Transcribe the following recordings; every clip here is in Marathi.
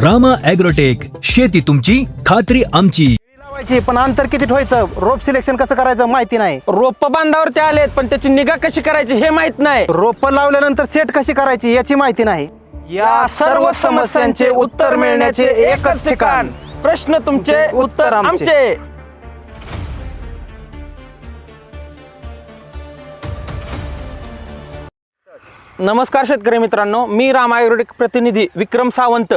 रामा ॲग्रोटेक, शेती तुमची खात्री आमची. लावायची पण अंतर किती ठेवायचं, रोप सिलेक्शन कसं करायचं माहिती नाही. रोप बांधावरती आलेत पण त्याची निगा कशी करायची हे माहित नाही. रोप लावल्यानंतर सेट कशी करायची याची माहिती नाही. या सर्व समस्यांचे उत्तर मिळण्याचे एकच ठिकाण, प्रश्न तुमचे उत्तर आमचे. नमस्कार शेतकरी मित्रांनो, मी रामा ॲग्रोटेक प्रतिनिधी विक्रम सावंत.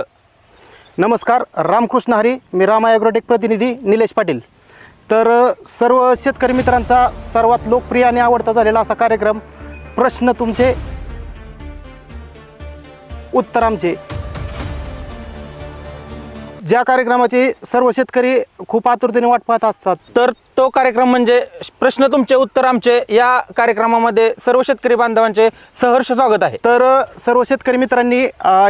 नमस्कार, रामकृष्ण हरी. मी रामा ॲग्रोटेक प्रतिनिधी निलेश पाटील. तर सर्व शेतकरी मित्रांचा सर्वात लोकप्रिय आणि आवडता झालेला असा कार्यक्रम प्रश्न तुमचे उत्तर आमचे, ज्या कार्यक्रमाची सर्व शेतकरी खूप आतुरतेने वाट पाहत असतात. तर तो कार्यक्रम म्हणजे प्रश्न तुमचे उत्तर आमचे. या कार्यक्रमामध्ये सर्व शेतकरी बांधवांचे सहर्ष स्वागत आहे. तर सर्व शेतकरी मित्रांनी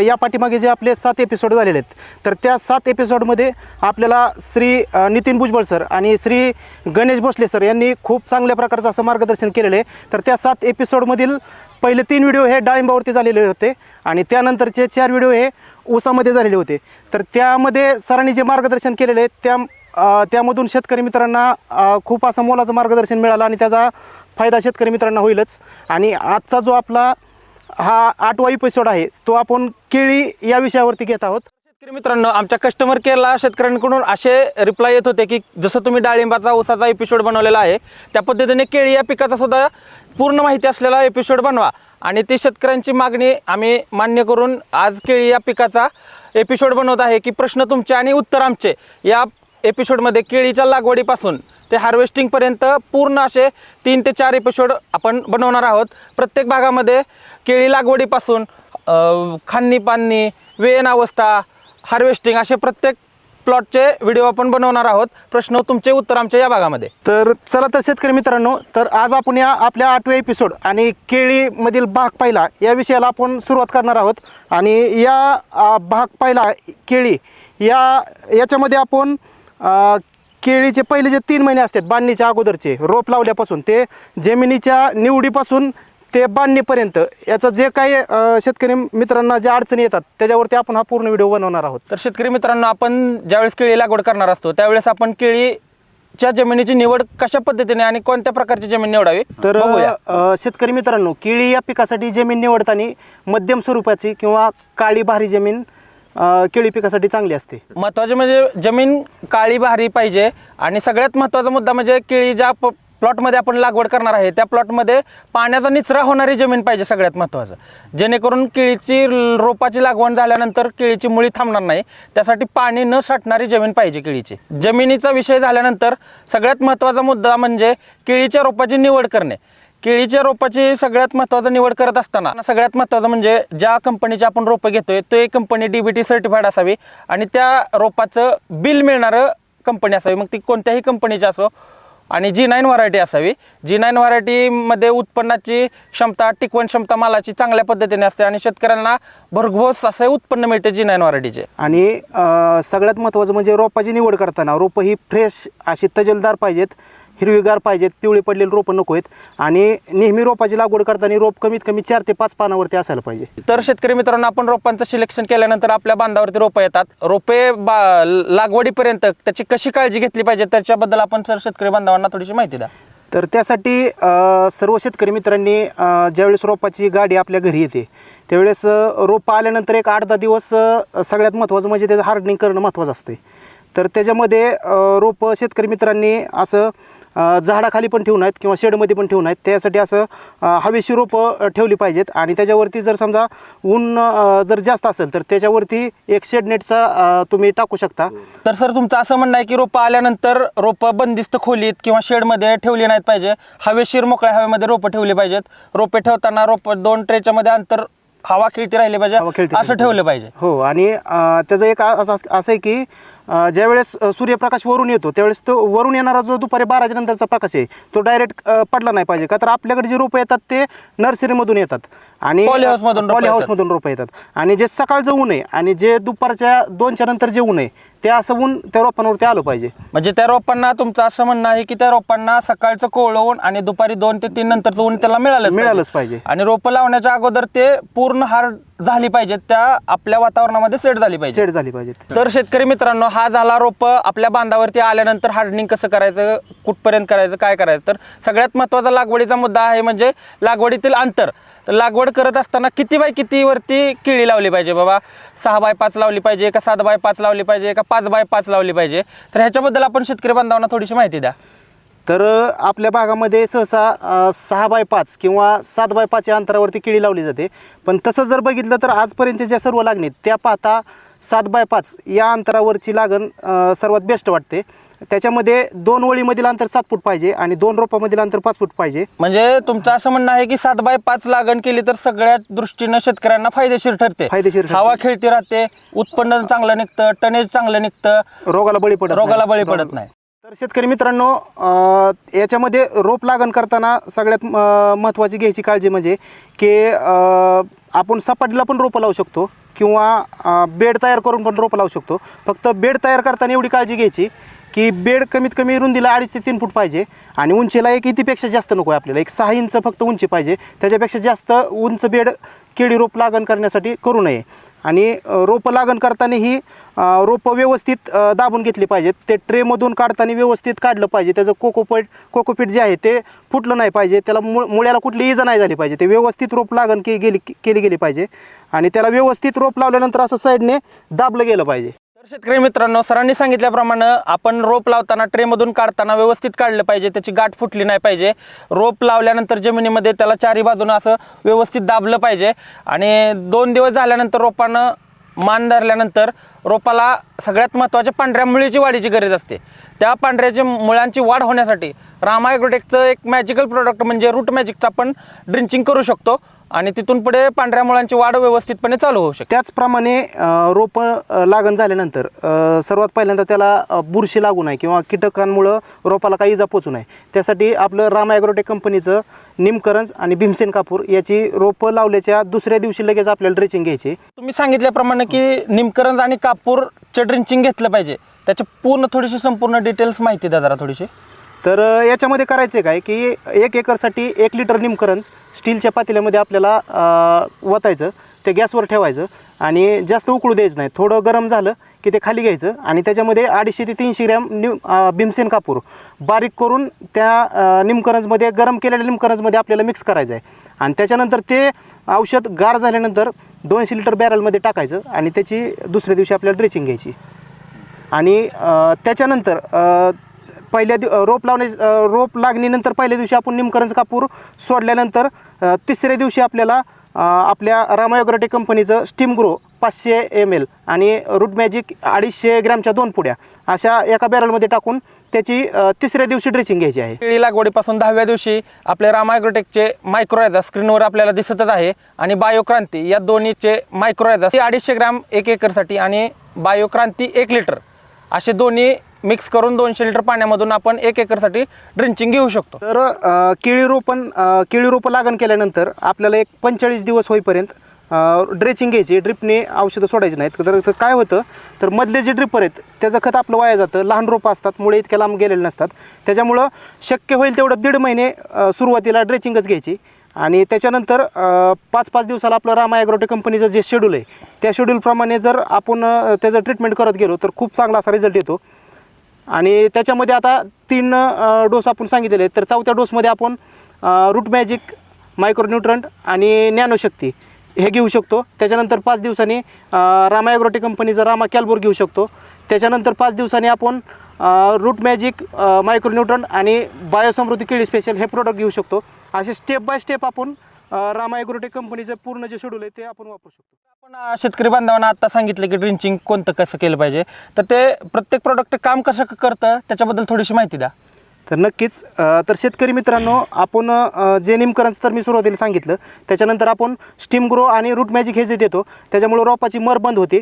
या पाठीमागे जे आपले 7 एपिसोड झालेले आहेत, तर त्या 7 एपिसोडमध्ये आपल्याला श्री नितीन भुजबळ सर आणि श्री गणेश भोसले सर यांनी खूप चांगल्या प्रकारचं असं मार्गदर्शन केलेलं आहे. तर त्या 7 एपिसोडमधील पहिले 3 व्हिडिओ हे डाळिंबावरती झालेले होते आणि त्यानंतरचे 4 व्हिडिओ हे ऊसामध्ये झालेले होते. तर त्यामध्ये सरांनी जे मार्गदर्शन केलेले आहे त्यामधून शेतकरी मित्रांना खूप असं मोलाचं मार्गदर्शन मिळालं आणि त्याचा फायदा शेतकरी मित्रांना होईलच. आणि आजचा जो आपला हा 8वा एपिसोड आहे तो आपण केळी या विषयावरती घेत आहोत. शेतकरी मित्रांनो, आमच्या कस्टमर केअरला शेतकऱ्यांकडून असे रिप्लाय येत होते की जसं तुम्ही डाळिंबाचा ऊसाचा एपिसोड बनवलेला आहे त्या पद्धतीने केळी या पिकाचा सुद्धा पूर्ण माहिती असलेला एपिसोड बनवा. आणि ती शेतकऱ्यांची मागणी आम्ही मान्य करून आज केळी या पिकाचा एपिसोड बनवत आहे की प्रश्न तुमचे आणि उत्तर आमचे. या एपिसोडमध्ये केळीच्या लागवडीपासून ते हार्वेस्टिंगपर्यंत पूर्ण असे 3 ते 4 एपिसोड आपण बनवणार आहोत. प्रत्येक भागामध्ये केळी लागवडीपासून खांनी पाननी, वेन अवस्था, हार्वेस्टिंग असे प्रत्येक प्लॉटचे व्हिडिओ आपण बनवणार आहोत. प्रश्न तुमचे उत्तर आमचे या भागामध्ये. तर चला तर शेतकरी मित्रांनो, तर आज आपण या आपल्या 8व्या एपिसोड आणि केळीमधील भाग पहिला या विषयाला आपण सुरुवात करणार आहोत. आणि या भाग पहिला केळी याच्यामध्ये आपण केळीचे पहिले जे 3 महिने असतात बांधणीच्या अगोदरचे, रोप लावल्यापासून ते जमिनीच्या निवडीपासून ते बांधणीपर्यंत याचं जे काही शेतकरी मित्रांना ज्या अडचणी येतात त्याच्यावरती आपण हा पूर्ण व्हिडिओ बनवणार आहोत. तर शेतकरी मित्रांनो, आपण ज्यावेळेस केळी लागवड करणार असतो त्यावेळेस आपण केळीच्या जमिनीची निवड कशा पद्धतीने आणि कोणत्या प्रकारची जमीन निवडावी तर बघूया. शेतकरी मित्रांनो, केळी या पिकासाठी जमीन निवडताना मध्यम स्वरूपाची किंवा काळी भारी जमीन केळी पिकासाठी चांगली असते. महत्त्वाचे म्हणजे जमीन काळी भारी पाहिजे. आणि सगळ्यात महत्त्वाचा मुद्दा म्हणजे केळी ज्या प्लॉटमध्ये आपण लागवड करणार आहे त्या प्लॉटमध्ये पाण्याचा निचरा होणारी जमीन पाहिजे सगळ्यात महत्त्वाचं, जेणेकरून केळीची रोपाची लागवड झाल्यानंतर केळीची मुळी थांबणार नाही. त्यासाठी पाणी न साठणारी जमीन पाहिजे केळीची. जमिनीचा विषय झाल्यानंतर सगळ्यात महत्त्वाचा मुद्दा म्हणजे केळीच्या रोपाची निवड करणे. केळीच्या रोपाची सगळ्यात महत्त्वाचं निवड करत असताना सगळ्यात महत्त्वाचं म्हणजे ज्या कंपनीची आपण रोपं घेतोय ते कंपनी DBT सर्टिफाईड असावी आणि त्या रोपाचं बिल मिळणारं कंपनी असावी. मग ती कोणत्याही कंपनीची असो. आणि G9 व्हरायटी असावी. G9 व्हरायटीमध्ये उत्पन्नाची क्षमता, टिकवण क्षमता मालाची चांगल्या पद्धतीने असते आणि शेतकऱ्यांना भरघोस असे उत्पन्न मिळते G9 व्हरायटीचे. आणि सगळ्यात महत्त्वाचं म्हणजे रोपाची निवड करताना रोपं ही फ्रेश अशी तजेलदार पाहिजेत, हिरवीगार पाहिजेत, पिवळी पडलेली रोपं नको आहेत. आणि नेहमी रोपाची लागवड करताना रोप कमीत कमी 4 ते 5 पानावरती असायला पाहिजे. तर शेतकरी मित्रांनो, आपण रोपांचं सिलेक्शन केल्यानंतर आपल्या बांधावरती रोपं येतात. रोपे लागवडीपर्यंत त्याची कशी काळजी घेतली पाहिजे त्याच्याबद्दल आपण सर शेतकरी बांधवांना थोडीशी माहिती द्या. तर त्यासाठी सर्व शेतकरी मित्रांनी ज्यावेळेस रोपाची गाडी आपल्या घरी येते त्यावेळेस रोपं आल्यानंतर एक 8-10 दिवस सगळ्यात महत्त्वाचं म्हणजे त्याचं हार्डनिंग करणं महत्त्वाचं असते. तर त्याच्यामध्ये रोपं शेतकरी मित्रांनी असं झाडाखाली पण ठेवून आहेत किंवा शेडमध्ये पण ठेवून आहेत. त्यासाठी असं हवेशीर रोपं ठेवली पाहिजेत. आणि त्याच्यावरती जर समजा ऊन जर जास्त असेल तर त्याच्यावरती एक शेड नेटचा तुम्ही टाकू शकता. तर सर तुमचं असं म्हणणं आहे की रोपं आल्यानंतर रोपं बंदिस्त खोलीत किंवा शेडमध्ये ठेवली नाहीत पाहिजे, हवेशीर मोकळ्या हवेमध्ये रोपं ठेवली पाहिजेत. रोपे ठेवताना 2 ट्रेच्या मध्ये अंतर हवा खेळती राहिली पाहिजे असं ठेवलं पाहिजे. हो. आणि त्याचं एक असं आहे की ज्यावेळेस सूर्यप्रकाश वरून येतो त्यावेळेस तो वरून येणारा जो दुपारी 12च्या नंतरचा प्रकाश आहे तो डायरेक्ट पडला नाही पाहिजे. का तर आपल्याकडे जे रोपं येतात ते नर्सरीमधून येतात आणि पॉलीहाऊसमधून रोपं पॉलीहाऊसमधून रोपं येतात. आणि जे सकाळचं ऊन आहे आणि जे दुपारच्या 2च्या नंतर जे ऊन आहे ते असं ऊन त्या रोपांवरती आलं पाहिजे. म्हणजे त्या रोपांना तुमचं असं म्हणणं आहे की त्या रोपांना सकाळचं कोवळं ऊन आणि दुपारी 2 ते 3 नंतरचं ऊन त्याला मिळालंच पाहिजे. आणि रोपं लावण्याच्या अगोदर ते पूर्ण हार्ड झाली पाहिजेत, त्या आपल्या वातावरणामध्ये सेट झाली पाहिजे. तर शेतकरी मित्रांनो, हा झाला रोप आपल्या बांधावरती आल्यानंतर हार्डनिंग कसं करायचं, कुठपर्यंत करायचं, काय करायचं. तर सगळ्यात महत्त्वाचा लागवडीचा मुद्दा आहे म्हणजे लागवडीतील अंतर. तर लागवड करत असताना किती बाय किती वरती केळी लावली पाहिजे बाबा, 6 बाय 5 लावली पाहिजे का 7 बाय 5 लावली पाहिजे का 5 बाय 5 लावली पाहिजे. तर ह्याच्याबद्दल आपण शेतकरी बांधवांना थोडीशी माहिती द्या. तर आपल्या भागामध्ये सहसा 6 बाय 5 किंवा 7 बाय 5 या अंतरावरती केळी लावली जाते. पण तसं जर बघितलं तर आजपर्यंतच्या ज्या सर्व लागणीत त्या पाहता 7 बाय 5 या अंतरावरची लागण सर्वात बेस्ट वाटते. त्याच्यामध्ये 2 ओळीमधील अंतर 7 फूट पाहिजे आणि 2 रोपामधील अंतर 5 फूट पाहिजे. म्हणजे तुमचं असं म्हणणं आहे की 7 बाय 5 लागण केली तर सगळ्यात दृष्टीनं शेतकऱ्यांना फायदेशीर ठरते. हवा खेळती राहते, उत्पन्न चांगलं निघतं, टनेज चांगलं निघतं, रोगाला बळी पडत नाही. तर शेतकरी मित्रांनो, याच्यामध्ये रोप लागण करताना सगळ्यात महत्त्वाची घ्यायची काळजी म्हणजे की आपण सपाटीला पण रोपं लावू शकतो किंवा बेड तयार करून पण रोपं लावू शकतो. फक्त बेड तयार करताना एवढी काळजी घ्यायची की बेड कमीत कमी रुंदीला 2.5 ते 3 फूट पाहिजे आणि उंचीला एक इतीपेक्षा जास्त नको आहे आपल्याला, एक 6 इंच फक्त उंची पाहिजे. त्याच्यापेक्षा जास्त उंच बेड केळी रोप लागण करण्यासाठी करू नये. आणि रोपं लागण करताना ही रोपं व्यवस्थित दाबून घेतली पाहिजेत. ते ट्रेमधून काढताना व्यवस्थित काढलं पाहिजे. त्याचं कोकोपीट जे आहे ते फुटलं नाही पाहिजे, त्याला मुळ्याला कुठली इजा नाही झाली पाहिजे. ते व्यवस्थित रोप लागण केली गेली पाहिजे आणि त्याला व्यवस्थित रोप लावल्यानंतर असं साईडने दाबलं गेलं पाहिजे. तर शेतकरी मित्रांनो, सरांनी सांगितल्याप्रमाणे आपण रोप लावताना ट्रेमधून काढताना व्यवस्थित काढलं पाहिजे, त्याची गाठ फुटली नाही पाहिजे. रोप लावल्यानंतर जमिनीमध्ये त्याला चारी बाजूनं असं व्यवस्थित दाबलं पाहिजे आणि 2 दिवस झाल्यानंतर रोपानं मान धरल्यानंतर रोपाला सगळ्यात महत्त्वाच्या पांढऱ्या मुळीची वाढीची गरज असते. त्या पांढऱ्याच्या मुळांची वाढ होण्यासाठी रामा ॲग्रोटेकचं एक मॅजिकल प्रोडक्ट म्हणजे रूट मॅजिकचं आपण ड्रिंचिंग करू शकतो आणि तिथून पुढे पांढऱ्या मुळांची वाढ व्यवस्थितपणे चालू होऊ शकते. त्याचप्रमाणे रोपं लागण झाल्यानंतर सर्वात पहिल्यांदा त्याला बुरशी लागू नये किंवा कीटकांमुळं रोपाला काही इजा पोचू नये, त्यासाठी आपलं रामा ॲग्रोटेक कंपनीचं निमकरंज आणि भीमसेन कापूर याची रोपं लावल्याच्या दुसऱ्या दिवशी लगेच आपल्याला ड्रेचिंग घ्यायची. तुम्ही सांगितल्याप्रमाणे की निमकरंज आणि कापूरचं ड्रिंचिंग घेतलं पाहिजे, त्याची पूर्ण थोडीशी संपूर्ण डिटेल्स माहिती द्या जरा थोडीशी. तर याच्यामध्ये करायचं काय की 1 एकरसाठी 1 लिटर निमकरंज स्टीलच्या पातेल्यामध्ये आपल्याला वतायचं, ते गॅसवर ठेवायचं आणि जास्त उकळू द्यायचं नाही. थोडं गरम झालं की ते खाली घ्यायचं आणि त्याच्यामध्ये 250 ते 300 ग्रॅम भीमसेन कापूर बारीक करून त्या निमकरंजमध्ये, गरम केलेल्या निमकरंजमध्ये आपल्याला मिक्स करायचं आहे. आणि त्याच्यानंतर ते औषध गार झाल्यानंतर 200 लिटर बॅरलमध्ये टाकायचं आणि त्याची दुसऱ्या दिवशी आपल्याला ड्रेचिंग घ्यायची. आणि त्याच्यानंतर रोप लागणीनंतर पहिल्या दिवशी आपण निमकरंज कापूर सोडल्यानंतर तिसऱ्या दिवशी आपल्याला आपल्या रामा ॲग्रोटेक कंपनीचं स्टीम ग्रो 500 ml आणि रूट मॅजिक 250 ग्रॅमच्या 2 पुड्या अशा एका बॅरलमध्ये टाकून त्याची तिसऱ्या दिवशी ड्रेचिंग घ्यायची आहे. केळी लागवडीपासून 10व्या दिवशी आपले रामा ॲग्रोटेकचे मायक्रोरायझा स्क्रीनवर आपल्याला दिसतच आहे आणि बायोक्रांती या दोन्हीचे मायक्रोरायझा 250 ग्रॅम 1 एकरसाठी आणि बायोक्रांती 1 लिटर असे दोन्ही मिक्स करून 200 लिटर पाण्यामधून आपण 1 एकरसाठी ड्रिंचिंग घेऊ शकतो. तर केळी रोपं लागण केल्यानंतर आपल्याला एक 45 दिवस होईपर्यंत ड्रेचिंग घ्यायची, ड्रिपने औषधं सोडायची नाहीत. तर काय होतं तर मधले जे ड्रिपर आहेत त्याचं खत आपलं वाया जातं. लहान रोपं असतात, मुळे इतक्या लांब गेलेले नसतात, त्याच्यामुळं शक्य होईल तेवढं 1.5 महिने सुरुवातीला ड्रेचिंगच घ्यायची आणि त्याच्यानंतर 5-5 दिवसाला आपलं रामा ॲग्रोटेक कंपनीचं जे शेड्यूल आहे त्या शेड्यूलप्रमाणे जर आपण त्याचं ट्रीटमेंट करत गेलो तर खूप चांगला असा रिझल्ट येतो. आणि त्याच्यामध्ये आता 3 डोस आपण सांगितलेले आहेत. तर 4थ्या डोसमध्ये आपण रूट मॅजिक, मायक्रोन्यूट्रंट आणि नॅनोशक्ती हे घेऊ शकतो. त्याच्यानंतर 5 दिवसांनी रामा ॲग्रोटेक कंपनीचं रामा कॅल्बोर घेऊ शकतो. त्याच्यानंतर 5 दिवसांनी आपण रूट मॅजिक, मायक्रोन्यूट्रंट आणि बायोसमृद्धी केळी स्पेशल हे प्रोडक्ट घेऊ शकतो. असे स्टेप बाय स्टेप आपण रामा ॲग्रोटेक कंपनीचं पूर्ण जे शेड्यूल आहे ते आपण वापरू शकतो. आपण शेतकरी बांधवांना आता सांगितलं की ड्रिंचिंग कोणतं कसं केलं पाहिजे, तर ते प्रत्येक प्रोडक्ट काम कसं करतं त्याच्याबद्दल थोडीशी माहिती द्या. तर नक्कीच. तर शेतकरी मित्रांनो, आपण जे निमकरंज तर मी सुरुवातीला सांगितलं, त्याच्यानंतर आपण स्टीम ग्रो आणि रूट मॅजिक हे जे देतो त्याच्यामुळे रोपाची मर बंद होते.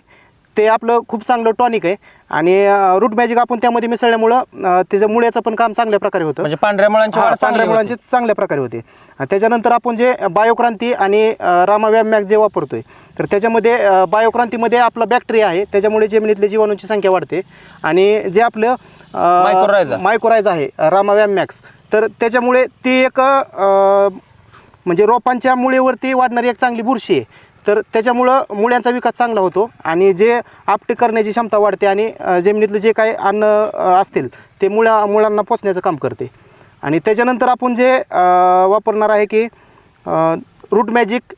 ते आपलं खूप चांगलं टॉनिक आहे आणि रूट मॅजिक आपण त्यामध्ये मिसळल्यामुळं त्याचं मुळ्याचं पण काम चांगल्या प्रकारे होतं. म्हणजे पांढऱ्या मुळांची वाढ पांढऱ्या चांगली मुळांचे चांगल्या प्रकारे होते. त्याच्यानंतर आपण जे बायोक्रांती आणि रामाव्याम मॅक्स जे वापरतोय तर त्याच्यामध्ये बायोक्रांतीमध्ये आपला बॅक्टेरिया आहे, त्याच्यामुळे जमिनीतल्या जीवाणूंची संख्या वाढते. आणि जे आपलं मायकोरायझा आहे रामाव्याम मॅक्स, तर त्याच्यामुळे ती एक म्हणजे रोपांच्या मुळेवरती वाढणारी एक चांगली बुरशी आहे. तर त्याच्यामुळं मुळ्यांचा विकास चांगला होतो आणि जे आपटे करण्याची क्षमता वाढते आणि जमिनीतलं जे काही अन्न असतील ते मुळांना पोचण्याचं काम करते. आणि त्याच्यानंतर आपण जे वापरणार आहे की रूट मॅजिक,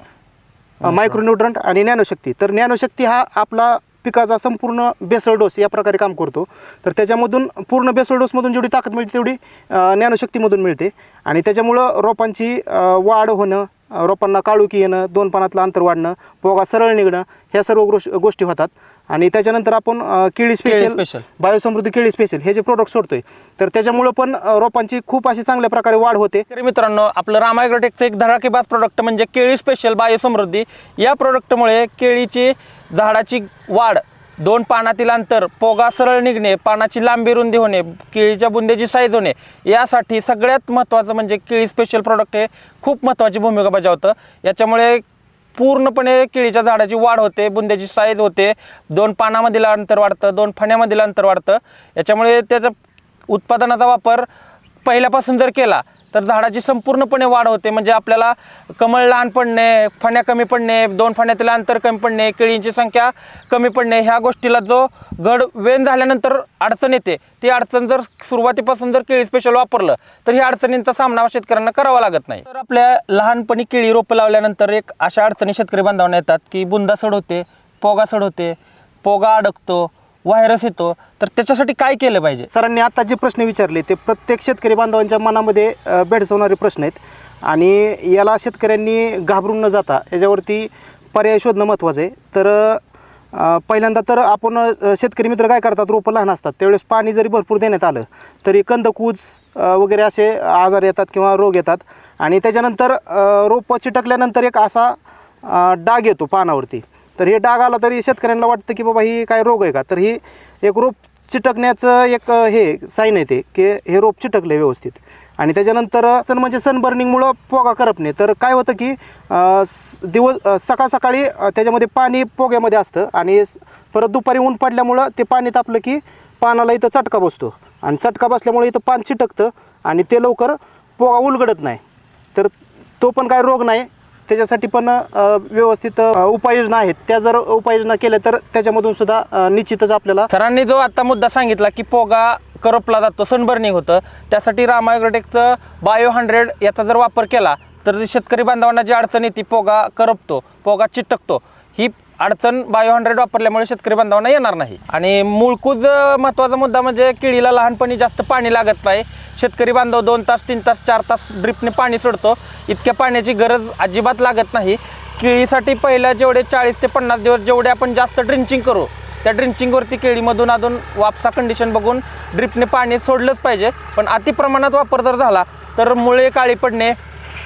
मायक्रोन्यूट्रंट आणि नॅनोशक्ती. तर नॅनोशक्ती हा आपला पिकाचा संपूर्ण बेसल डोस या प्रकारे काम करतो. तर त्याच्यामधून पूर्ण बेसल डोसमधून जेवढी ताकद मिळते तेवढी नॅनोशक्तीमधून मिळते. आणि त्याच्यामुळं रोपांची वाढ होणं, रोपांना काळुकी येणं, 2 पानातलं अंतर वाढणं, पोगा सरळ निघणं, ह्या सर्व गोष्टी होतात. आणि त्याच्यानंतर आपण केळी स्पेशल, बायोसमृद्धी केळी स्पेशल हे जे प्रोडक्ट सोडतोय तर त्याच्यामुळं पण रोपांची खूप अशी चांगल्या प्रकारे वाढ होते. तर मित्रांनो, आपलं रामा ॲग्रोटेकचं एक धडाकेबाज प्रोडक्ट म्हणजे केळी स्पेशल बायोसमृद्धी. या प्रोडक्टमुळे केळीची झाडाची वाढ, 2 पानातील अंतर, पोगा सरळ निघणे, पानाची लांबी रुंदी होणे, केळीच्या बुंदेची साईज होणे, यासाठी सगळ्यात महत्त्वाचं म्हणजे केळी स्पेशल प्रोडक्ट हे खूप महत्त्वाची भूमिका बजावतं. याच्यामुळे पूर्णपणे केळीच्या झाडाची वाढ होते, बुंद्याची साईज होते, 2 पानामधील अंतर वाढतं, 2 फण्यामधील अंतर वाढतं. याच्यामुळे त्याचा उत्पादनाचा वापर पहिल्यापासून जर केला तर झाडाची संपूर्णपणे वाढ होते. म्हणजे आपल्याला कमळ लहान पडणे, फण्या कमी पडणे, 2 फण्यातील अंतर कमी पडणे, केळींची संख्या कमी पडणे, ह्या गोष्टीला जो घड वेन झाल्यानंतर अडचण येते, ती अडचण जर सुरुवातीपासून जर केळी स्पेशल वापरलं तर ह्या अडचणींचा सामना शेतकऱ्यांना करावा लागत नाही. तर आपल्या लहानपणी केळी रोपं लावल्यानंतर एक अशा अडचणी शेतकरी बांधवांना येतात की बुंदा सड होते, पोगा सड होते, पोगा अडकतो, व्हायरस येतो. तर त्याच्यासाठी काय केलं पाहिजे? सरांनी आता जे प्रश्न विचारले ते प्रत्येक शेतकरी बांधवांच्या मनामध्ये भेडसावणारे प्रश्न आहेत आणि याला शेतकऱ्यांनी घाबरून न जाता याच्यावरती पर्याय शोधणं महत्त्वाचं आहे. तर पहिल्यांदा तर आपण शेतकरी मित्र काय करतात, रोपं लहान असतात त्यावेळेस पाणी जरी भरपूर देण्यात आलं तरी कंदकूज वगैरे असे आजार येतात किंवा रोग येतात. आणि त्याच्यानंतर रोपं चिटकल्यानंतर एक असा डाग येतो पानावरती. तर हे डाग आला तरी शेतकऱ्यांना वाटतं की बाबा ही काय रोग आहे का, तर ही एक रोप चिटकण्याचं एक हे साईन आहे ते की हे रोप चिटकलं व्यवस्थित. आणि त्याच्यानंतर म्हणजे सनबर्निंगमुळं पोगा करपणे. तर काय होतं की सकाळ सकाळी त्याच्यामध्ये पाणी पोग्यामध्ये असतं आणि परत दुपारी ऊन पडल्यामुळं ते पाणी तापलं की पानाला इथं चटका बसतो आणि चटका बसल्यामुळे इथं पान चिटकतं आणि ते लवकर पोगा उलगडत नाही. तर तो पण काय रोग नाही, त्याच्यासाठी पण व्यवस्थित उपाययोजना आहेत. त्या जर उपाययोजना केल्या तर त्याच्यामधून सुद्धा निश्चितच आपल्याला. सरांनी जो आता मुद्दा सांगितला की पोगा करपला जातो, सनबर्निंग होतं, त्यासाठी रामा ॲग्रोटेकचं बायो 100 याचा जर वापर केला तर शेतकरी बांधवांना जी अडचण येते, पोगा करपतो, पोगा चिटकतो, ही अडचण बायो 100 वापरल्यामुळे शेतकरी बांधवांना येणार नाही. आणि मूळकूज महत्त्वाचा मुद्दा म्हणजे केळीला लहानपणी जास्त पाणी लागत नाही. शेतकरी बांधव 2 तास 3 तास 4 तास ड्रिपने पाणी सोडतो, इतक्या पाण्याची गरज अजिबात लागत नाही. केळीसाठी पहिल्या जेवढे 40 ते 50 दिवस जेवढे आपण जास्त ड्रिंचिंग करू त्या ड्रिंचिंगवरती केळीमधून अधून वापसा कंडिशन बघून ड्रिपने पाणी सोडलंच पाहिजे. पण अति प्रमाणात वापर जर झाला तर मुळे काळी पडणे,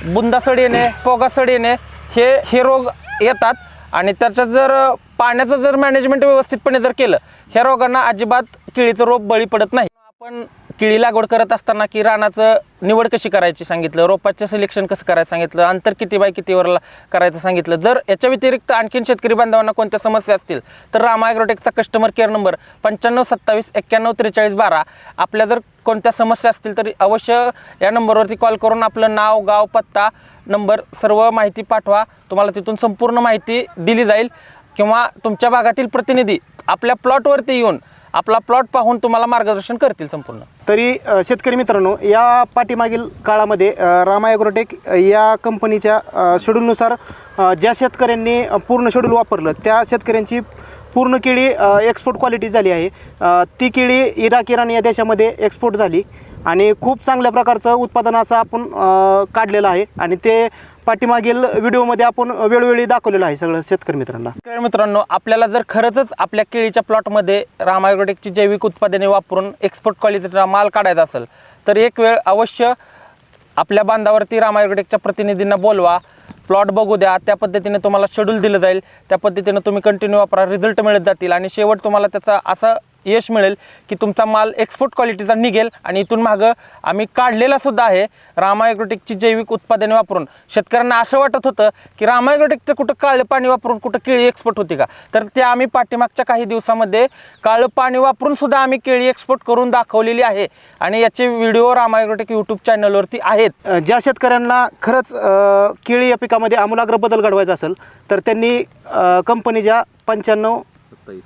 बुंदासड येणे, पोगासड येणे हे रोग येतात. आणि त्याच्यात जर पाण्याचं जर मॅनेजमेंट व्यवस्थितपणे जर केलं, ह्या रोगांना अजिबात केळीचं रोप बळी पडत नाही. आपण केळी लागवड करत असताना की रानाचं निवड कशी करायची सांगितलं, रोपाचं सिलेक्शन कसं करायचं सांगितलं, अंतर किती बाय कितीवर करायचं सांगितलं. जर याच्या व्यतिरिक्त आणखीन शेतकरी बांधवांना कोणत्या समस्या असतील तर रामा ॲग्रोटेकचा कस्टमर केअर नंबर 95 27 91 43 12. आपल्या जर कोणत्या समस्या असतील तरी अवश्य या नंबरवरती कॉल करून आपलं नाव, गाव, पत्ता, नंबर सर्व माहिती पाठवा. तुम्हाला तिथून संपूर्ण माहिती दिली जाईल किंवा तुमच्या भागातील प्रतिनिधी आपल्या प्लॉटवरती येऊन आपला प्लॉट पाहून तुम्हाला मार्गदर्शन करतील संपूर्ण. तरी शेतकरी मित्रांनो, या पाठीमागील काळामध्ये रामा ॲग्रोटेक या कंपनीच्या शेड्यूलनुसार ज्या शेतकऱ्यांनी पूर्ण शेड्यूल वापरलं त्या शेतकऱ्यांची पूर्ण केळी एक्सपोर्ट क्वालिटी झाली आहे. ती केळी इराक, इराण या देशामध्ये एक्सपोर्ट झाली आणि खूप चांगल्या प्रकारचं उत्पादन असं आपण काढलेलं आहे आणि ते पाठीमागील व्हिडिओमध्ये आपण वेळोवेळी दाखवलेलं आहे सगळं शेतकरी मित्रांना. मित्रांनो, आपल्याला जर खरंच आपल्या केळीच्या प्लॉटमध्ये रामा ॲग्रोटेकची जैविक उत्पादने वापरून एक्सपोर्ट क्वालिटीचा माल काढायचा असेल तर एक वेळ अवश्य आपल्या बांधावरती रामा ॲग्रोटेकच्या प्रतिनिधींना बोलवा. प्लॉट बघू द्या, त्या पद्धतीने तुम्हाला शेड्यूल दिलं जाईल, त्या पद्धतीने तुम्ही कंटिन्यू वापरा, रिझल्ट मिळत जातील आणि शेवट तुम्हाला त्याचा असं यश मिळेल की तुमचा माल एक्सपोर्ट क्वालिटीचा निघेल. आणि इथून मागं आम्ही काढलेला सुद्धा आहे रामा ॲग्रोटेकची जैविक उत्पादने वापरून. शेतकऱ्यांना असं वाटत होतं की रामा ॲग्रोटेकचं कुठं काळं पाणी वापरून कुठं केळी एक्सपोर्ट होती का, तर ते आम्ही पाठीमागच्या काही दिवसामध्ये काळं पाणी वापरून सुद्धा आम्ही केळी एक्सपोर्ट करून दाखवलेली आहे आणि याचे व्हिडिओ रामा ॲग्रोटेक यूट्यूब चॅनलवरती आहेत. ज्या शेतकऱ्यांना खरंच केळी या पिकामध्ये आमूलाग्र बदल घडवायचा असेल तर त्यांनी कंपनीच्या 95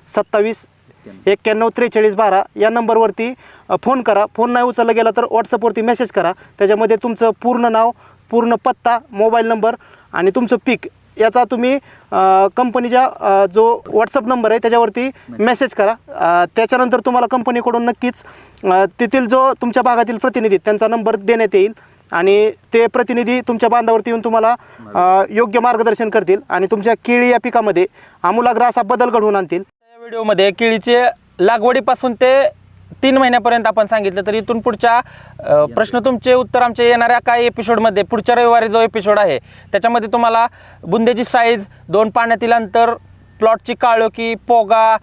27 91 43 12 या नंबरवरती फोन करा. फोन नाही उचलला गेला तर व्हॉट्सअपवरती मेसेज करा. त्याच्यामध्ये तुमचं पूर्ण नाव, पूर्ण पत्ता, मोबाईल नंबर आणि तुमचं पीक याचा तुम्ही कंपनीच्या जो व्हॉट्सअप नंबर आहे त्याच्यावरती मेसेज करा. त्याच्यानंतर तुम्हाला कंपनीकडून नक्कीच तेथील जो तुमच्या भागातील प्रतिनिधी त्यांचा नंबर देण्यात येईल आणि ते प्रतिनिधी तुमच्या बांधावरती येऊन तुम्हाला योग्य मार्गदर्शन करतील आणि तुमच्या केळी या पिकामध्ये आमूलाग्र असा बदल घडवून आणतील. व्हिडिओमध्ये केळीचे लागवडीपासून ते 3 महिन्यापर्यंत आपण सांगितलं, तर इथून पुढच्या प्रश्न तुमचे उत्तर आमच्या येणाऱ्या काही एपिसोडमध्ये, पुढच्या रविवारी जो एपिसोड आहे त्याच्यामध्ये तुम्हाला बुंदेची साईज, 2 पाण्यातील अंतर, प्लॉटची काळोखी, पोगा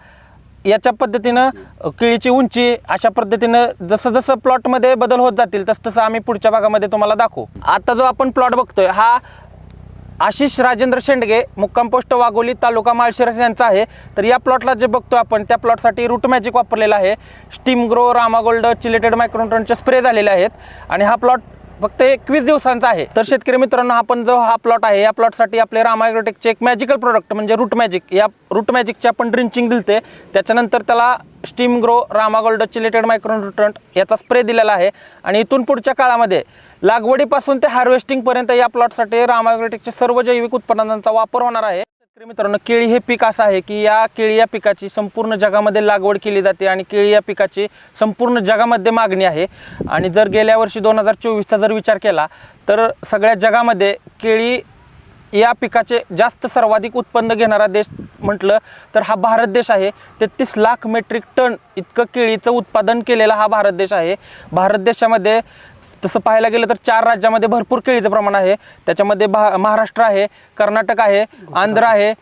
याच्या पद्धतीनं केळीची उंची, अशा पद्धतीनं जसं जसं प्लॉटमध्ये बदल होत जातील तसं आम्ही पुढच्या भागामध्ये तुम्हाला दाखवू. आता जो आपण प्लॉट बघतोय हा आशिष राजेंद्र शेंडगे, मुक्काम पोस्ट वाघोली, तालुका माळशिरस यांचा आहे. तर या प्लॉटला जे बघतो आपण त्या प्लॉटसाठी रूट मॅजिक वापरलेला आहे. Steam grow, Rama gold, chelated मायक्रोन्यूट्रनचे स्प्रे झालेले आहेत आणि हा प्लॉट फक्त 21 दिवसांचा आहे. तर शेतकरी मित्रांनो, आपण जो हा प्लॉट आहे या प्लॉटसाठी आपले रामा ॲग्रोटेकचे एक मॅजिकल प्रोडक्ट म्हणजे रूट मॅजिक, या रूट मॅजिकचे आपण ड्रिंचिंग दिलते, त्याच्यानंतर त्याला steam grow, Rama gold, chelated मायक्रोन्यूट्रंट याचा स्प्रे दिलेला आहे. आणि इथून पुढच्या काळामध्ये लागवडीपासून ते हार्वेस्टिंगपर्यंत या प्लॉटसाठी रामा ॲग्रोटेकचे सर्व जैविक उत्पादनांचा वापर होणार आहे. शेतकरी मित्रांनो, केळी हे पीक असं आहे की या केळी या पिकाची संपूर्ण जगामध्ये लागवड केली जाते आणि केळी या पिकाची संपूर्ण जगामध्ये मागणी आहे. आणि जर गेल्या वर्षी 2024चा जर विचार केला तर सगळ्या जगामध्ये केळी या पिकाचे जास्त सर्वाधिक उत्पन्न घेणारा देश म्हटलं तर हा भारत देश आहे. 33 लाख मेट्रिक टन इतकं केळीचं उत्पादन केलेला हा भारत देश आहे. भारत देशामध्ये तसं पाहायला गेलं तर 4 राज्यामध्ये भरपूर केळीचं प्रमाण आहे. त्याच्यामध्ये महाराष्ट्र आहे, कर्नाटक आहे, आंध्र आहे,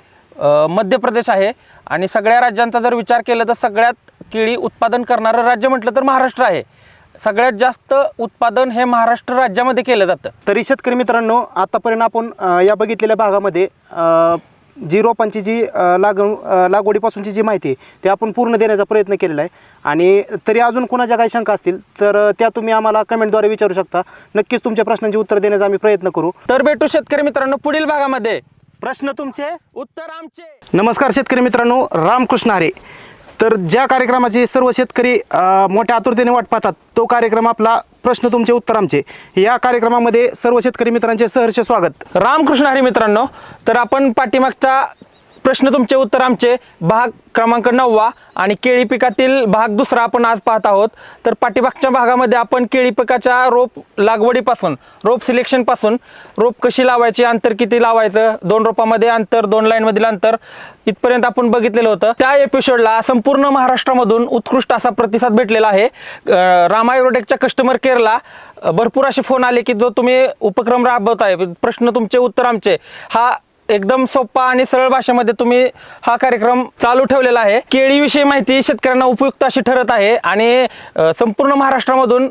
मध्य प्रदेश आहे आणि सगळ्या राज्यांचा जर विचार केला तर सगळ्यात केळी उत्पादन करणारं राज्य म्हटलं तर महाराष्ट्र आहे. सगळ्यात जास्त उत्पादन हे महाराष्ट्र राज्यामध्ये केलं जातं. तरी शेतकरी मित्रांनो, आतापर्यंत आपण या बघितलेल्या भागामध्ये जी रोपांची जी लागवडीपासूनची जी माहिती आहे ते आपण पूर्ण देण्याचा प्रयत्न केलेला आहे. आणि तरी अजून कोणाच्या काही शंका असतील तर त्या तुम्ही आम्हाला कमेंटद्वारे विचारू शकता. नक्कीच तुमच्या प्रश्नांची उत्तर देण्याचा आम्ही प्रयत्न करू. तर भेटू शेतकरी मित्रांनो पुढील भागामध्ये. प्रश्न तुमचे, उत्तर आमचे. नमस्कार शेतकरी मित्रांनो, रामकृष्ण हरी. तर ज्या कार्यक्रमाची सर्व शेतकरी मोठ्या आतुरतेने वाट पाहतात तो कार्यक्रम आपला प्रश्न तुमचे उत्तर आमचे. या कार्यक्रमामध्ये सर्व शेतकरी मित्रांचे सहर्ष स्वागत. रामकृष्ण हरी मित्रांनो, तर आपण पाठीमागचा प्रश्न तुमचे उत्तर आमचे भाग क्रमांक 9 आणि केळी पिकातील भाग 2 आपण आज पाहत आहोत. तर पाठीमागच्या भागामध्ये आपण केळी पिकाच्या रोप लागवडीपासून, रोप सिलेक्शनपासून, रोप कशी लावायची, अंतर किती लावायचं, 2 रोपामध्ये अंतर, 2 लाईनमधील अंतर इथपर्यंत आपण बघितलेलं होतं. त्या एपिसोडला संपूर्ण महाराष्ट्रामधून उत्कृष्ट असा प्रतिसाद भेटलेला आहे. रामा ॲग्रोटेकच्या कस्टमर केअरला भरपूर असे फोन आले की जो तुम्ही उपक्रम राबवताय, प्रश्न तुमचे उत्तर आमचे, हा एकदम सोपा आणि सरळ भाषेमध्ये तुम्ही हा कार्यक्रम चालू ठेवलेला आहे. केळीविषयी माहिती शेतकऱ्यांना उपयुक्त अशी ठरत आहे आणि संपूर्ण महाराष्ट्रामधून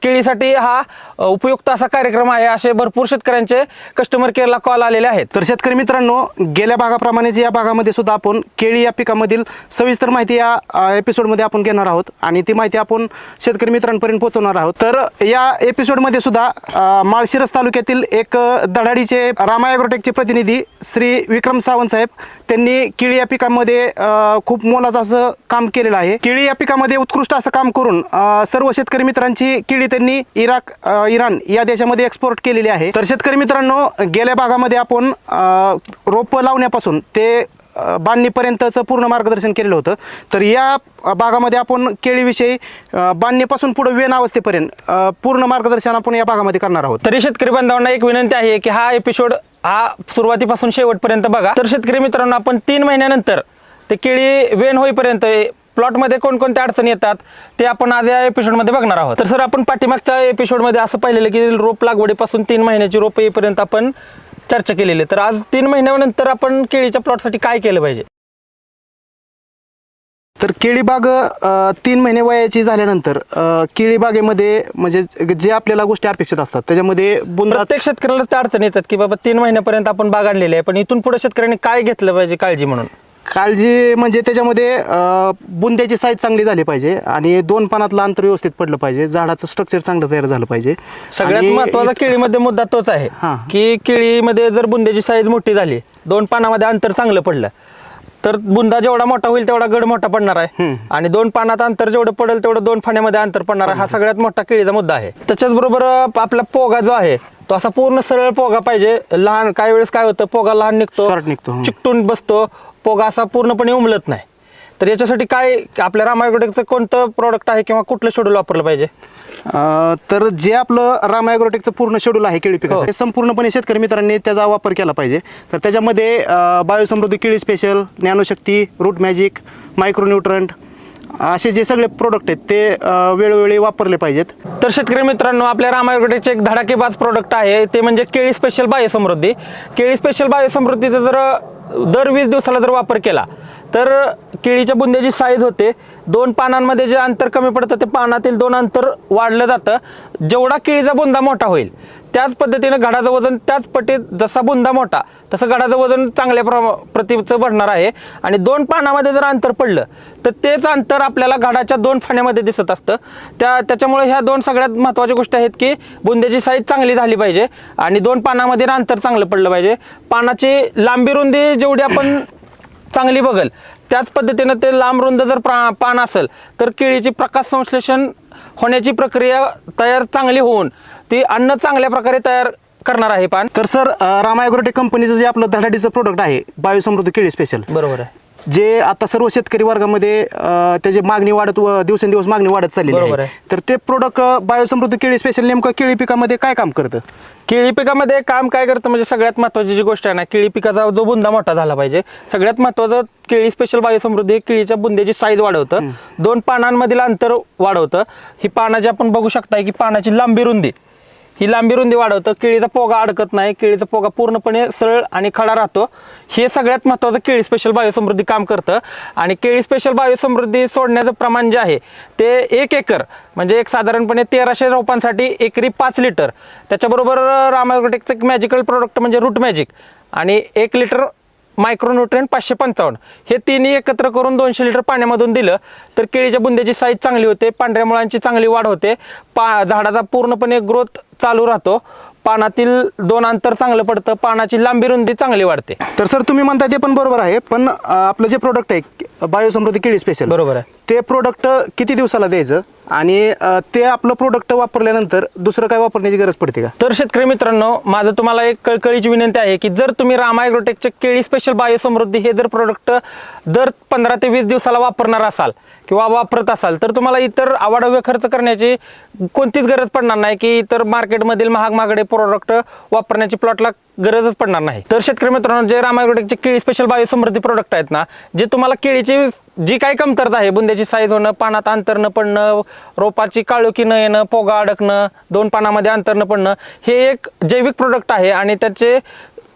केळीसाठी हा उपयुक्त असा कार्यक्रम आहे असे भरपूर शेतकऱ्यांचे कस्टमर केअरला कॉल आलेले आहेत. तर शेतकरी मित्रांनो, गेल्या भागाप्रमाणेच या भागामध्ये सुद्धा आपण केळी या पिकामधील सविस्तर माहिती या एपिसोडमध्ये आपण घेणार आहोत आणि ती माहिती आपण शेतकरी मित्रांपर्यंत पोहोचवणार आहोत. तर या एपिसोडमध्ये सुद्धा माळशिरस तालुक्यातील एक धडाडीचे रामा ॲग्रोटेकचे प्रतिनिधी श्री विक्रम सावंत साहेब, त्यांनी केळी या पिकामध्ये खूप मोलाचं असं काम केलेलं आहे. केळी या पिकामध्ये उत्कृष्ट असं काम करून सर्व शेतकरी मित्रांची केळी त्यांनी इराक, इराण या देशामध्ये एक्सपोर्ट केलेली आहे. तर शेतकरी मित्रांनो, गेल्या भागामध्ये आपण रोप लावण्यापासून ते बांधणीपर्यंतचं पूर्ण मार्गदर्शन केलेलं होतं. तर या भागामध्ये आपण केळीविषयी बांधणीपासून पुढे वेन अवस्थेपर्यंत पूर्ण मार्गदर्शन आपण या भागामध्ये करणार आहोत. तरी शेतकरी बांधवांना एक विनंती आहे की हा एपिसोड हा सुरुवातीपासून शेवटपर्यंत बघा. तर शेतकरी मित्रांनो, आपण 3 महिन्यानंतर ते केळी वेन होईपर्यंत प्लॉटमध्ये कोणकोणत्या अडचणी येतात ते आपण आज या एपिसोडमध्ये बघणार आहोत. तर सर, आपण पाठीमागच्या एपिसोडमध्ये असं पाहिलेलं की रोप लागवडीपासून 3 महिन्याची रोप येईपर्यंत आपण चर्चा केलेली आहे. तर आज 3 महिन्यानंतर आपण केळीच्या प्लॉटसाठी काय केलं पाहिजे? तर केळी बाग 3 महिने वयाची झाल्यानंतर केळी बागेमध्ये म्हणजे जे आपल्याला गोष्टी अपेक्षित असतात त्याच्यामध्ये बुंदा प्रत्येक शेतकऱ्यालाच त्या अडचणी येतात की बाबा 3 महिन्यापर्यंत आपण बाग आणलेली आहे, पण इथून पुढे शेतकऱ्यांनी काय घेतलं पाहिजे काळजी म्हणून? काळजी म्हणजे त्याच्यामध्ये बुंद्याची साईज चांगली झाली पाहिजे आणि 2 पानातलं अंतर व्यवस्थित पडलं पाहिजे, झाडाचं स्ट्रक्चर चांगलं तयार झालं पाहिजे. सगळ्यात आणि महत्वाचा केळीमध्ये मुद्दा तोच आहे हां. की केळीमध्ये जर बुंद्याची साईज मोठी झाली, 2 पानामध्ये अंतर चांगलं पडलं, तर बुंदा जेवढा मोठा होईल तेवढा गड मोठा पडणार आहे आणि 2 पानात अंतर जेवढं पडेल तेवढं 2 फाण्यामध्ये अंतर पडणार आहे. हा सगळ्यात मोठा केळीचा मुद्दा आहे. त्याच्याच बरोबर आपला पोगा जो आहे तो असा पूर्ण सरळ पोगा पाहिजे. लहान काही वेळेस काय होतं, पोगा लहान निघतो, Short निघतो. चिकटून बसतो, पोगा असा पूर्णपणे उमलत नाही. तर याच्यासाठी काय आपल्या रामा ॲग्रोटेकचं कोणतं प्रोडक्ट आहे किंवा कुठलं शेड्यूल वापरलं पाहिजे? तर जे आपलं रामा ॲग्रोटेकचं पूर्ण शेड्यूल आहे केळी पिकाचं, हे संपूर्णपणे शेतकरी मित्रांनी त्याचा वापर केला पाहिजे. तर त्याच्यामध्ये बायोसमृद्धी केळी स्पेशल, ज्ञानशक्ती, रूट मॅजिक, मायक्रोन्यूट्रंट असे जे सगळे प्रोडक्ट आहेत ते वेळोवेळी वापरले पाहिजेत. तर शेतकरी मित्रांनो, आपल्या रामा ॲग्रोटेकचे एक धडाकेबाज प्रोडक्ट आहे ते म्हणजे केळी स्पेशल बायोसमृद्धी. केळी स्पेशल बायोसमृद्धीचा जर दर 20 दिवसाला जर वापर केला तर केळीच्या बुंद्याची साईज होते, 2 पानांमध्ये जे अंतर कमी पडतं ते पानातील 2 अंतर वाढलं जातं. जेवढा केळीचा बुंदा मोठा होईल त्याच पद्धतीनं घडाचं वजन त्याच पटीत, जसा बुंदा मोठा तसं घडाचं वजन चांगल्या प्रतीचं भरणार आहे. आणि 2 पानामध्ये जर अंतर पडलं तर तेच अंतर आपल्याला घडाच्या 2 फाण्यामध्ये दिसत असतं. त्याच्यामुळे ह्या 2 सगळ्यात महत्त्वाच्या गोष्टी आहेत की बुंद्याची साईज चांगली झाली पाहिजे आणि 2 पानामध्ये अंतर चांगलं पडलं पाहिजे. पानाची लांबी रुंदी जेवढी आपण चांगली बघल त्याच पद्धतीनं ते लांब रुंद जर पान असेल तर केळीची प्रकाश संश्लेषण होण्याची प्रक्रिया तयार चांगली होऊन ती अन्न चांगल्या प्रकारे तयार करणार आहे पान. तर सर रामा ॲग्रोटेक कंपनीचं जे आपलं धडाडीचं प्रोडक्ट आहे बायोसमृद्धी केळी स्पेशल, बरोबर आहे, जे आता सर्व शेतकरी वर्गामध्ये त्याची मागणी वाढत दिवसेंदिवस मागणी वाढत चाललेली बरोबर आहे. आहे. तर ते प्रोडक्ट बायोसमृद्धी केळी स्पेशल नेमकं केळी पिकामध्ये काय काम करतं? केळी पिकामध्ये काम काय करतं म्हणजे सगळ्यात महत्त्वाची जी गोष्ट आहे ना, केळी पिकाचा जो बुंदा मोठा झाला पाहिजे. सगळ्यात महत्त्वाचं केळी स्पेशल बायोसमृद्धी हे केळीच्या बुंद्याची साईज वाढवतं, 2 पानांमधील अंतर वाढवतं. ही पानाची आपण बघू शकता की पानाची लांबी रुंदी, ही लांबी रुंदी वाढवतं. केळीचा पोगा अडकत नाही, केळीचा पोगा पूर्णपणे सरळ आणि खडा राहतो. हे सगळ्यात महत्त्वाचं केळी स्पेशल बायोसमृद्धी काम करतं. आणि केळी स्पेशल बायोसमृद्धी सोडण्याचं प्रमाण जे आहे ते 1 एकर म्हणजे एक साधारणपणे 1300 रोपांसाठी एकरी 5 लिटर. त्याच्याबरोबर रामा ॲग्रोटेकचं एक मॅजिकल प्रोडक्ट म्हणजे रूट मॅजिक आणि 1 लिटर मायक्रोन्यूट्रिएंट 555 हे तिन्ही एकत्र करून 200 लिटर पाण्यामधून दिलं तर केळीच्या बुंद्याची साईज चांगली होते, पांढऱ्या मुळांची चांगली वाढ होते, झाडाचा पूर्णपणे ग्रोथ चालू राहतो, पानातील 2 अंतर चांगलं पडतं, पानाची लांबी रुंदी चांगली वाढते. तर सर तुम्ही म्हणताय ते पण बरोबर आहे, पण आपलं जे प्रोडक्ट आहे बायोसमृद्धी केळी स्पेशल, बरोबर आहे, ते प्रोडक्ट किती दिवसाला द्यायचं आणि ते आपलं प्रोडक्ट वापरल्यानंतर दुसरं काय वापरण्याची गरज पडते का? तर शेतकरी मित्रांनो, माझं तुम्हाला एक कळकळीची विनंती आहे की जर तुम्ही रामा ॲग्रोटेकचे केळी स्पेशल बायोसमृद्धी हे जर प्रोडक्ट दर 15 ते 20 दिवसाला वापरणार असाल किंवा वापरत असाल तर तुम्हाला इतर आवाढव्य खर्च करण्याची कोणतीच गरज पडणार नाही की इतर मार्केटमधील महागडे प्रोडक्ट वापरण्याची प्लॉटला गरजच पडणार नाही. तर शेतकरी मित्रांनो, जे रामा ॲग्रोटेकचे केळी स्पेशल बायोसमृद्धी प्रोडक्ट आहेत ना, जे तुम्हाला केळीची जी काही कमतरता आहे, बुंद्याची साईज होणं, पानात अंतर न पडणं, रोपाची काळोखी न येणं, पोगा अडकणं, 2 पानामध्ये अंतर न पडणं, हे एक जैविक प्रोडक्ट आहे आणि त्याचे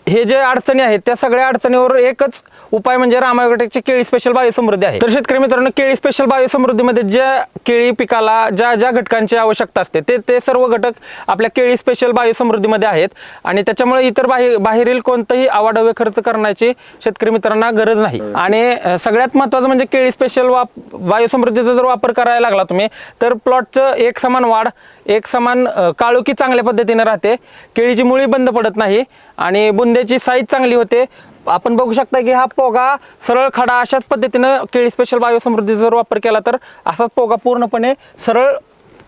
हे जे अडचणी आहेत त्या सगळ्या अडचणीवर एकच उपाय म्हणजे रामा ॲग्रोटेकचे केळी स्पेशल बायोसमृद्धी आहे. तर शेतकरी मित्रांनो, केळी स्पेशल बायोसमृद्धीमध्ये ज्या केळी पिकाला ज्या घटकांची आवश्यकता असते ते सर्व घटक आपल्या केळी स्पेशल बायोसमृद्धीमध्ये आहेत आणि त्याच्यामुळे इतर बाहेरील कोणताही आवाढव्य खर्च करण्याची शेतकरी मित्रांना गरज नाही. आणि सगळ्यात महत्त्वाचं म्हणजे केळी स्पेशल बायोसमृद्धीचा जर वापर करायला लागला तुम्ही तर प्लॉटचं एक समान वाढ, एक समान काळोखी चांगल्या पद्धतीने राहते, केळीची मुळी बंद पडत नाही आणि बुंद्याची साईज चांगली होते. आपण बघू शकता की हा पोगा सरळ खडा अशाच पद्धतीनं केळी स्पेशल बायोसमृद्धीचा जर वापर केला तर असाच पोगा पूर्णपणे सरळ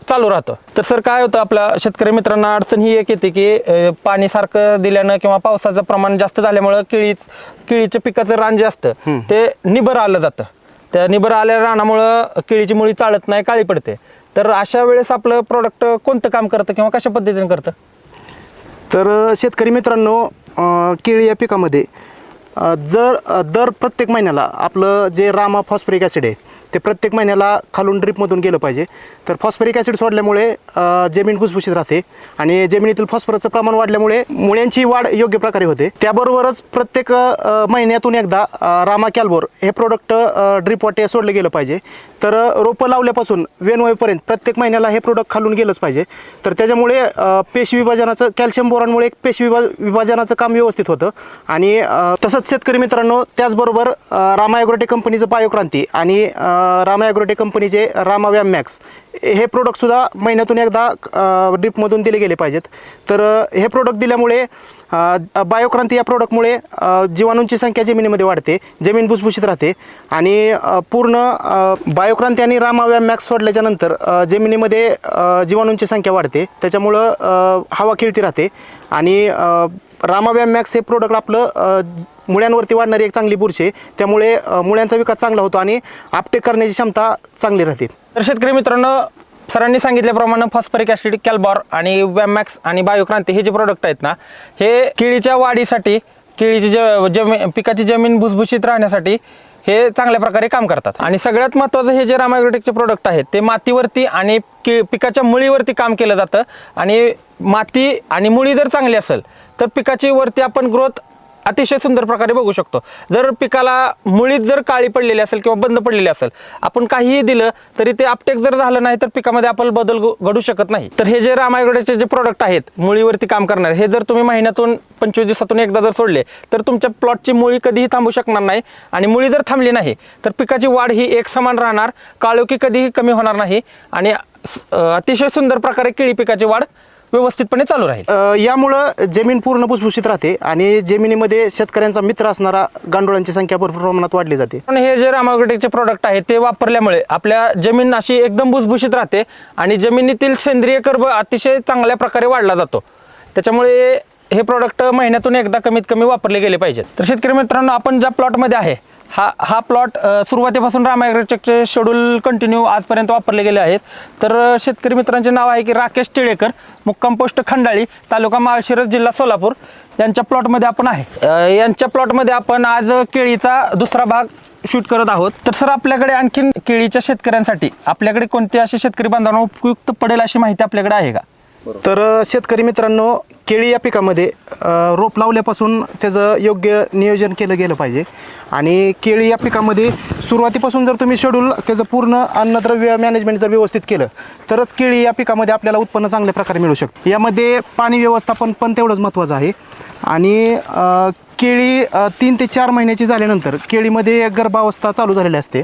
चालू राहतो. तर सर काय होतं, आपल्या शेतकरी मित्रांना अडचण ही एक येते की पाणी सारखं दिल्यानं किंवा पावसाचं प्रमाण जास्त झाल्यामुळं केळीच्या पिकाचं रान जे असतं ते निबर आलं जातं. त्या निबर आल्या रानामुळं केळीची मुळी चालत नाही, काळी पडते. तर अशा वेळेस आपलं प्रोडक्ट कोणतं काम करतं किंवा कशा पद्धतीने करतं? तर शेतकरी मित्रांनो, केळी या पिकामध्ये जर दर प्रत्येक महिन्याला आपलं जे रामा फॉस्फरिक ॲसिड आहे ते प्रत्येक महिन्याला खालून ड्रीपमधून गेलं पाहिजे. तर फॉस्फरिक ॲसिड सोडल्यामुळे जमीन भुसभुशीत राहते आणि जमिनीतील फॉस्फरसचं प्रमाण वाढल्यामुळे मुळ्यांची वाढ योग्य प्रकारे होते. त्याबरोबरच प्रत्येक महिन्यातून एकदा रामा कॅल्बोर हे प्रोडक्ट ड्रीप वाटे सोडलं गेलं पाहिजे. तर रोपं लावल्यापासून वेन होईपर्यंत प्रत्येक महिन्याला हे प्रोडक्ट खालून गेलंच पाहिजे. तर त्याच्यामुळे पेशी विभाजनाचं कॅल्शियम बोरॉनमुळे पेशी विभाजनाचं काम व्यवस्थित होतं. आणि तसंच शेतकरी मित्रांनो, त्याचबरोबर रामा ॲग्रोटेक कंपनीचं बायोक्रांती आणि रामा ॲग्रोटेक कंपनीचे रामा व्याम मॅक्स हे प्रोडक्टसुद्धा महिन्यातून एकदा ड्रीपमधून दिले गेले पाहिजेत. तर हे प्रोडक्ट दिल्यामुळे बायोक्रांती या प्रोडक्टमुळे जीवाणूंची संख्या जमिनीमध्ये वाढते, जमीन भुसभुशीत राहते आणि पूर्ण बायोक्रांती आणि रामा व्याम मॅक्स सोडल्याच्या नंतर जमिनीमध्ये जीवाणूंची संख्या वाढते. त्याच्यामुळं हवा खेळती राहते आणि रामा व्याम मॅक्स हे प्रोडक्ट आपलं मुळ्यांवरती वाढणारी एक चांगली बुरशी आहे. त्यामुळे मुळ्यांचा विकास चांगला होतो आणि आपटेक करण्याची क्षमता चांगली राहते. तर शेतकरी मित्रांनो, सरांनी सांगितल्याप्रमाणे फॉस्फरिक ॲसिड, कॅल्बॉर आणि वॅमॅक्स आणि बायोक्रांती हे जे प्रोडक्ट आहेत ना, हे केळीच्या वाढीसाठी, केळीची पिकाची जमीन भुसभुशीत राहण्यासाठी हे चांगल्या प्रकारे काम करतात. आणि सगळ्यात महत्त्वाचं हे जे रामा ॲग्रोटेकचे प्रोडक्ट आहेत ते मातीवरती आणि पिकाच्या मुळीवरती काम केलं जातं. आणि माती आणि मुळी जर चांगली असेल तर पिकाची वरती आपण ग्रोथ अतिशय सुंदर प्रकारे बघू शकतो. जर पिकाला मुळीत जर काळी पडलेली असेल किंवा बंद पडलेली असेल, आपण काहीही दिलं तरी ते अपटेक जर झालं नाही तर पिकामध्ये आपण बदल घडू शकत नाही. तर हे जे रामा ॲग्रोटेकचे जे प्रोडक्ट आहेत मुळीवरती काम करणारे, हे जर तुम्ही महिन्यातून 25 दिवसातून एकदा जर सोडले तर तुमच्या प्लॉटची मुळी कधीही थांबू शकणार नाही. आणि मुळी जर थांबली नाही तर पिकाची वाढ ही एक समान राहणार, काळोखी कधीही कमी होणार नाही आणि अतिशय सुंदर प्रकारे केळी पिकाची वाढ व्यवस्थितपणे चालू राहील. यामुळं जमीन पूर्ण भुसभुशीत राहते आणि जमिनीमध्ये शेतकऱ्यांचा मित्र असणारा गांडुळांची संख्या भरपूर प्रमाणात वाढली जाते. पण हे जे रामा ॲग्रोटेकचे प्रोडक्ट आहे ते वापरल्यामुळे आपल्या जमीन अशी एकदम भुसभुशीत राहते आणि जमिनीतील सेंद्रिय कर्ब अतिशय चांगल्या प्रकारे वाढला जातो. त्याच्यामुळे हे प्रोडक्ट महिन्यातून एकदा कमीत कमी वापरले गेले पाहिजेत. तर शेतकरी मित्रांनो, आपण ज्या प्लॉटमध्ये आहे हा प्लॉट सुरुवातीपासून रामा ॲग्रोटेकचे शेड्यूल कंटिन्यू आजपर्यंत वापरले गेले आहेत. तर शेतकरी मित्रांचे नाव आहे की राकेश टिळेकर, मुक्काम पोस्ट खंडाळी, तालुका माळशिरस, जिल्हा सोलापूर यांच्या प्लॉटमध्ये आपण आहे. यांच्या प्लॉटमध्ये आपण आज केळीचा दुसरा भाग शूट करत आहोत. तर सर, आपल्याकडे आणखीन केळीच्या शेतकऱ्यांसाठी आपल्याकडे कोणते असे शेतकरी बांधवांना उपयुक्त पडेल अशी माहिती आपल्याकडे आहे का? तर शेतकरी मित्रांनो, केळी या पिकामध्ये रोप लावल्यापासून त्याचं योग्य नियोजन केलं गेलं पाहिजे. आणि केळी या पिकामध्ये सुरुवातीपासून जर तुम्ही शेड्यूल त्याचं पूर्ण अन्नद्रव्य मॅनेजमेंट जर व्यवस्थित केलं तरच केळी या पिकामध्ये आपल्याला उत्पन्न चांगल्या प्रकारे मिळू शकतं. यामध्ये पाणी व्यवस्थापन पण तेवढंच महत्त्वाचं आहे. आणि केळी 3 ते 4 महिन्याची झाल्यानंतर केळीमध्ये गर्भावस्था चालू झालेली असते.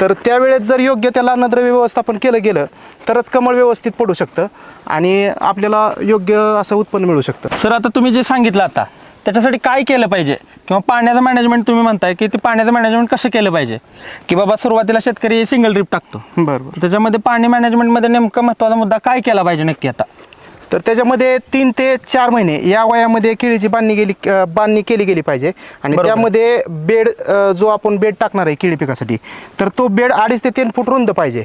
तर त्यावेळेस जर योग्य त्याला अन्नद्रव्य व्यवस्थापन केलं गेलं तरच कमळ व्यवस्थित पडू शकतं आणि आपल्याला योग्य असं उत्पन्न मिळू शकतं. सर, आता तुम्ही जे सांगितलं आता त्याच्यासाठी काय केलं पाहिजे किंवा पाण्याचं मॅनेजमेंट तुम्ही म्हणताय की ते पाण्याचं मॅनेजमेंट कसं केलं पाहिजे, की बाबा सुरुवातीला शेतकरी सिंगल ड्रीप टाकतो, बरोबर, त्याच्यामध्ये पाणी मॅनेजमेंटमध्ये नेमका महत्त्वाचा मुद्दा काय केला पाहिजे नक्की आता? तर त्याच्यामध्ये 3 ते 4 महिने या वयामध्ये केळीची बांधणी केली गेली पाहिजे. आणि त्यामध्ये बेड जो आपण बेड टाकणार आहे केळी पिकासाठी, तर तो बेड 2.5 ते 3 फूट रुंद पाहिजे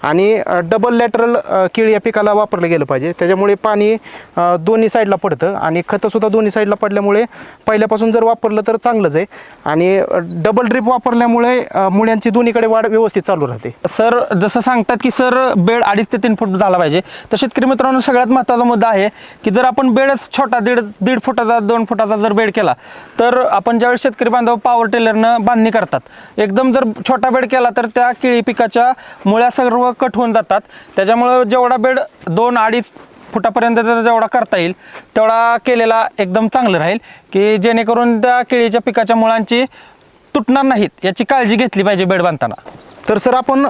आणि डबल लॅटरल केळी या पिकाला वापरलं गेलं पाहिजे. त्याच्यामुळे पाणी दोन्ही साईडला पडतं आणि खतंसुद्धा दोन्ही साईडला पडल्यामुळे पहिल्यापासून जर वापरलं तर चांगलंच आहे. आणि डबल ड्रिप वापरल्यामुळे मुळ्यांची दोन्हीकडे वाढ व्यवस्थित चालू राहते. सर, जसं सांगतात की सर बेड 2.5 ते 3 फूट झाला पाहिजे, तर शेतकरी मित्रांनो सगळ्यात महत्त्वाचा मुद्दा आहे की जर आपण बेडच छोटा 1.5 फुटाचा 2 फुटाचा जर बेड केला तर आपण ज्यावेळेस शेतकरी बांधव पॉवर टेलरनं बांधणी करतात, एकदम जर छोटा बेड केला तर त्या केळी पिकाच्या मुळ्या सर्व कट होऊन जातात. त्याच्यामुळं जेवढा बेड 2-2.5 फुटापर्यंत जर जेवढा करता येईल तेवढा केलेला एकदम चांगलं राहील, की जेणेकरून त्या केळीच्या पिकाच्या मुळांची तुटणार नाहीत याची काळजी घेतली पाहिजे बेड बांधताना. तर सर, आपण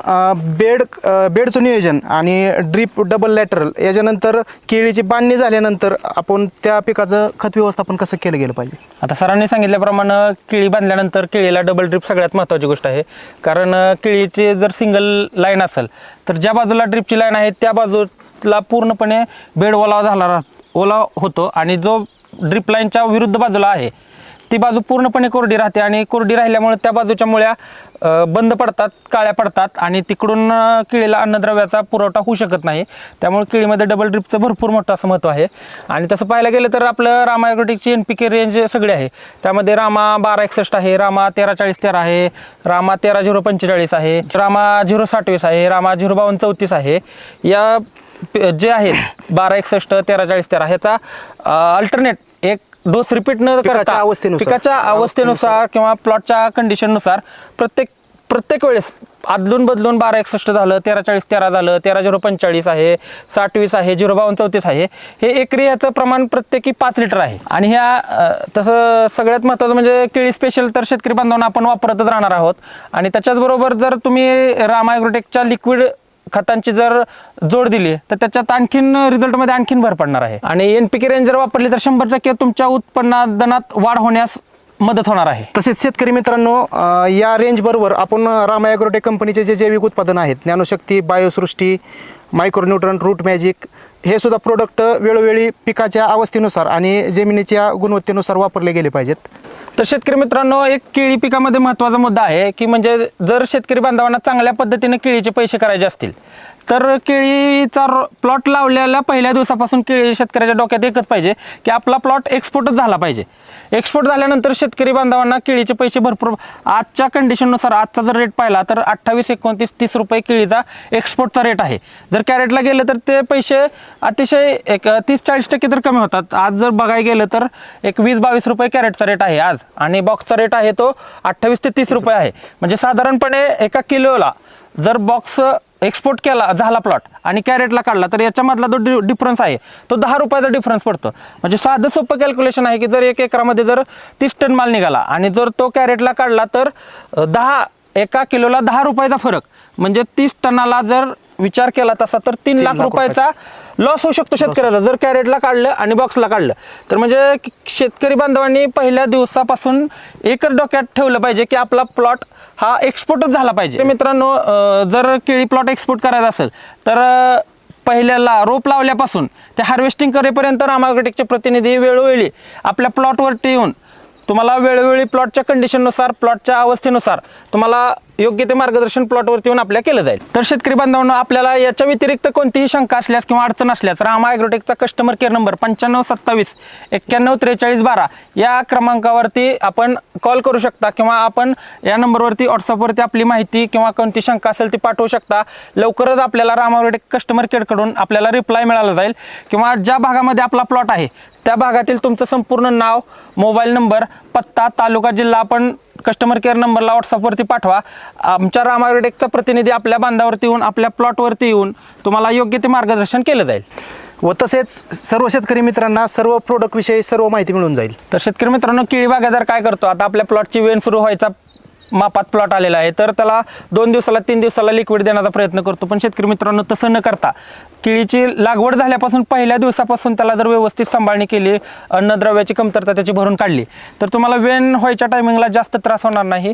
बेडचं नियोजन आणि ड्रीप डबल लॅटरल याच्यानंतर केळीची बांधणी झाल्यानंतर आपण त्या पिकाचं खत व्यवस्थापन कसं केलं गेलं पाहिजे? आता सरांनी सांगितल्याप्रमाणे केळी बांधल्यानंतर केळीला डबल ड्रीप सगळ्यात महत्त्वाची गोष्ट आहे. कारण केळीची जर सिंगल लाईन असेल तर ज्या बाजूला ड्रीपची लाईन आहे त्या बाजूला पूर्णपणे बेड ओला होतो आणि जो ड्रीप लाईनच्या विरुद्ध बाजूला आहे ती बाजू पूर्णपणे कोरडी राहते आणि कोरडी राहिल्यामुळे त्या बाजूच्या मुळ्या बंद पडतात, काळ्या पडतात आणि तिकडून केळीला अन्नद्रव्याचा पुरवठा होऊ शकत नाही. त्यामुळे केळीमध्ये डबल ड्रिपचं भरपूर मोठं असं महत्त्व आहे. आणि तसं पाहायला गेलं तर आपलं रामा ॲग्रोटेकची NPK रेंज सगळे आहे. त्यामध्ये रामा 1261 आहे, रामा 134013 आहे, रामा 13045 आहे, रामा 027 आहे, रामा 05234 आहे. या जे आहेत 1261 134013 ह्याचा अल्टरनेट एक डोस रिपीट न करता पिकाच्या अवस्थेनुसार किंवा प्लॉटच्या कंडिशननुसार प्रत्येक वेळेस आदलून बदलून 1261 झालं, 134013 झालं, 13045 आहे, 6020 आहे, 05234 आहे. हे एकरी याचं प्रमाण प्रत्येकी 5 लिटर आहे. आणि ह्या तसं सगळ्यात महत्त्वाचं म्हणजे केळी स्पेशल तर शेतकरी बांधवांना आपण वापरतच राहणार आहोत. आणि त्याच्याचबरोबर जर तुम्ही रामा ॲग्रोटेकच्या लिक्विड खतांची जर जोड दिली तर त्याच्यात आणखीन रिझल्टमध्ये आणखीन भर पडणार आहे. आणि NPK रेंज जर वापरली तर 100% तुमच्या उत्पन्नात वाढ होण्यास मदत होणार आहे. तसेच शेतकरी मित्रांनो, या रेंज बरोबर आपण रामा ॲग्रोटेक कंपनीचे जे जैविक उत्पादन आहेत, ज्ञानशक्ती, बायोसृष्टी, मायक्रोन्यूट्रन, रूट मॅजिक, हे सुद्धा प्रोडक्ट वेळोवेळी पिकाच्या अवस्थेनुसार आणि जमिनीच्या गुणवत्तेनुसार वापरले गेले पाहिजेत. तर शेतकरी मित्रांनो, एक केळी पिकामध्ये महत्त्वाचा मुद्दा आहे की म्हणजे जर शेतकरी बांधवांना चांगल्या पद्धतीने केळीचे पैसे करायचे असतील तर केळीचा प्लॉट लावलेल्या पहिल्या दिवसापासून केळी शेतकऱ्याच्या डोक्यात एकच पाहिजे की आपला प्लॉट एक्सपोर्टच झाला पाहिजे. एक्सपोर्ट झाल्यानंतर शेतकरी बांधवांना केळीचे पैसे भरपूर आजच्या कंडिशननुसार आजचा जर रेट पाहिला तर 28, 29, 30 रुपये केळीचा एक्सपोर्टचा रेट आहे. जर कॅरेटला गेलं तर ते पैसे अतिशय एक 30-40% तर कमी होतात. आज जर बघायला गेलं तर एक 20-22 रुपये कॅरेटचा रेट आहे आज आणि बॉक्सचा रेट आहे तो 28 ते 30 रुपये आहे. म्हणजे साधारणपणे एका किलोला जर बॉक्स एक्सपोर्ट केला झाला प्लॉट आणि कॅरेटला काढला तर याच्यामधला जो डिफरन्स आहे तो 10 रुपयाचा डिफरन्स पडतो. म्हणजे साधं सोपं कॅल्क्युलेशन आहे की जर 1 एकरामध्ये जर 30 टन माल निघाला आणि जर तो कॅरेटला काढला तर एका किलोला 10 रुपयाचा फरक, म्हणजे 30 टनाला जर विचार केला तसा तर 3 लाख रुपयाचा लॉस होऊ शकतो शेतकऱ्याचा जर कॅरेटला काढलं आणि बॉक्सला काढलं. तर म्हणजे शेतकरी बांधवांनी पहिल्या दिवसापासून एकच डोक्यात ठेवलं पाहिजे की आपला प्लॉट हा एक्सपोर्टच झाला पाहिजे. मित्रांनो, जर केळी प्लॉट एक्सपोर्ट करायचा असेल तर पहिल्याला रोप लावल्यापासून ते हार्वेस्टिंग करेपर्यंत रामा ॲग्रोटेकचे प्रतिनिधी वेळोवेळी आपल्या प्लॉटवरती येऊन तुम्हाला वेळोवेळी प्लॉटच्या कंडिशननुसार, प्लॉटच्या अवस्थेनुसार तुम्हाला योग्य ते मार्गदर्शन प्लॉटवरती येऊन आपल्याला केलं जाईल. तर शेतकरी बांधवांनो, आपल्याला याच्या व्यतिरिक्त कोणतीही शंका असल्यास किंवा अडचण असल्यास रामा ॲग्रोटेकचा कस्टमर केअर नंबर 9527 91 43 12 या क्रमांकावरती आपण कॉल करू शकता किंवा आपण या नंबरवरती व्हॉट्सअपवरती आपली माहिती किंवा कोणती शंका असेल ती पाठवू शकता. लवकरच आपल्याला रामा ॲग्रोटेक कस्टमर केअरकडून आपल्याला रिप्लाय मिळाला जाईल किंवा ज्या भागामध्ये आपला प्लॉट आहे त्या भागातील तुमचं संपूर्ण नाव, मोबाईल नंबर, पत्ता, तालुका, जिल्हा आपण कस्टमर केअर नंबरला व्हॉट्सअपवरती पाठवा. आमच्या रामा ॲग्रोटेकचा प्रतिनिधी आपल्या बांधावरती येऊन आपल्या प्लॉटवरती येऊन तुम्हाला योग्य ते मार्गदर्शन केलं जाईल. व तसेच सर्व शेतकरी मित्रांना सर्व प्रोडक्ट विषयी सर्व माहिती मिळून जाईल. तर शेतकरी मित्रांनो, केळी बागायतदार काय करतो, आता आपल्या प्लॉटची वेण सुरू व्हायचा मापात प्लॉट आलेला आहे तर त्याला 2 दिवसाला 3 दिवसाला लिक्विड देण्याचा प्रयत्न करतो. पण शेतकरी मित्रांनो, तसं न करता केळीची लागवड झाल्यापासून पहिल्या दिवसापासून त्याला जर व्यवस्थित सांभाळणी केली, अन्नद्रव्याची कमतरता त्याची भरून काढली तर तुम्हाला वेण व्हायच्या टायमिंगला जास्त त्रास होणार नाही.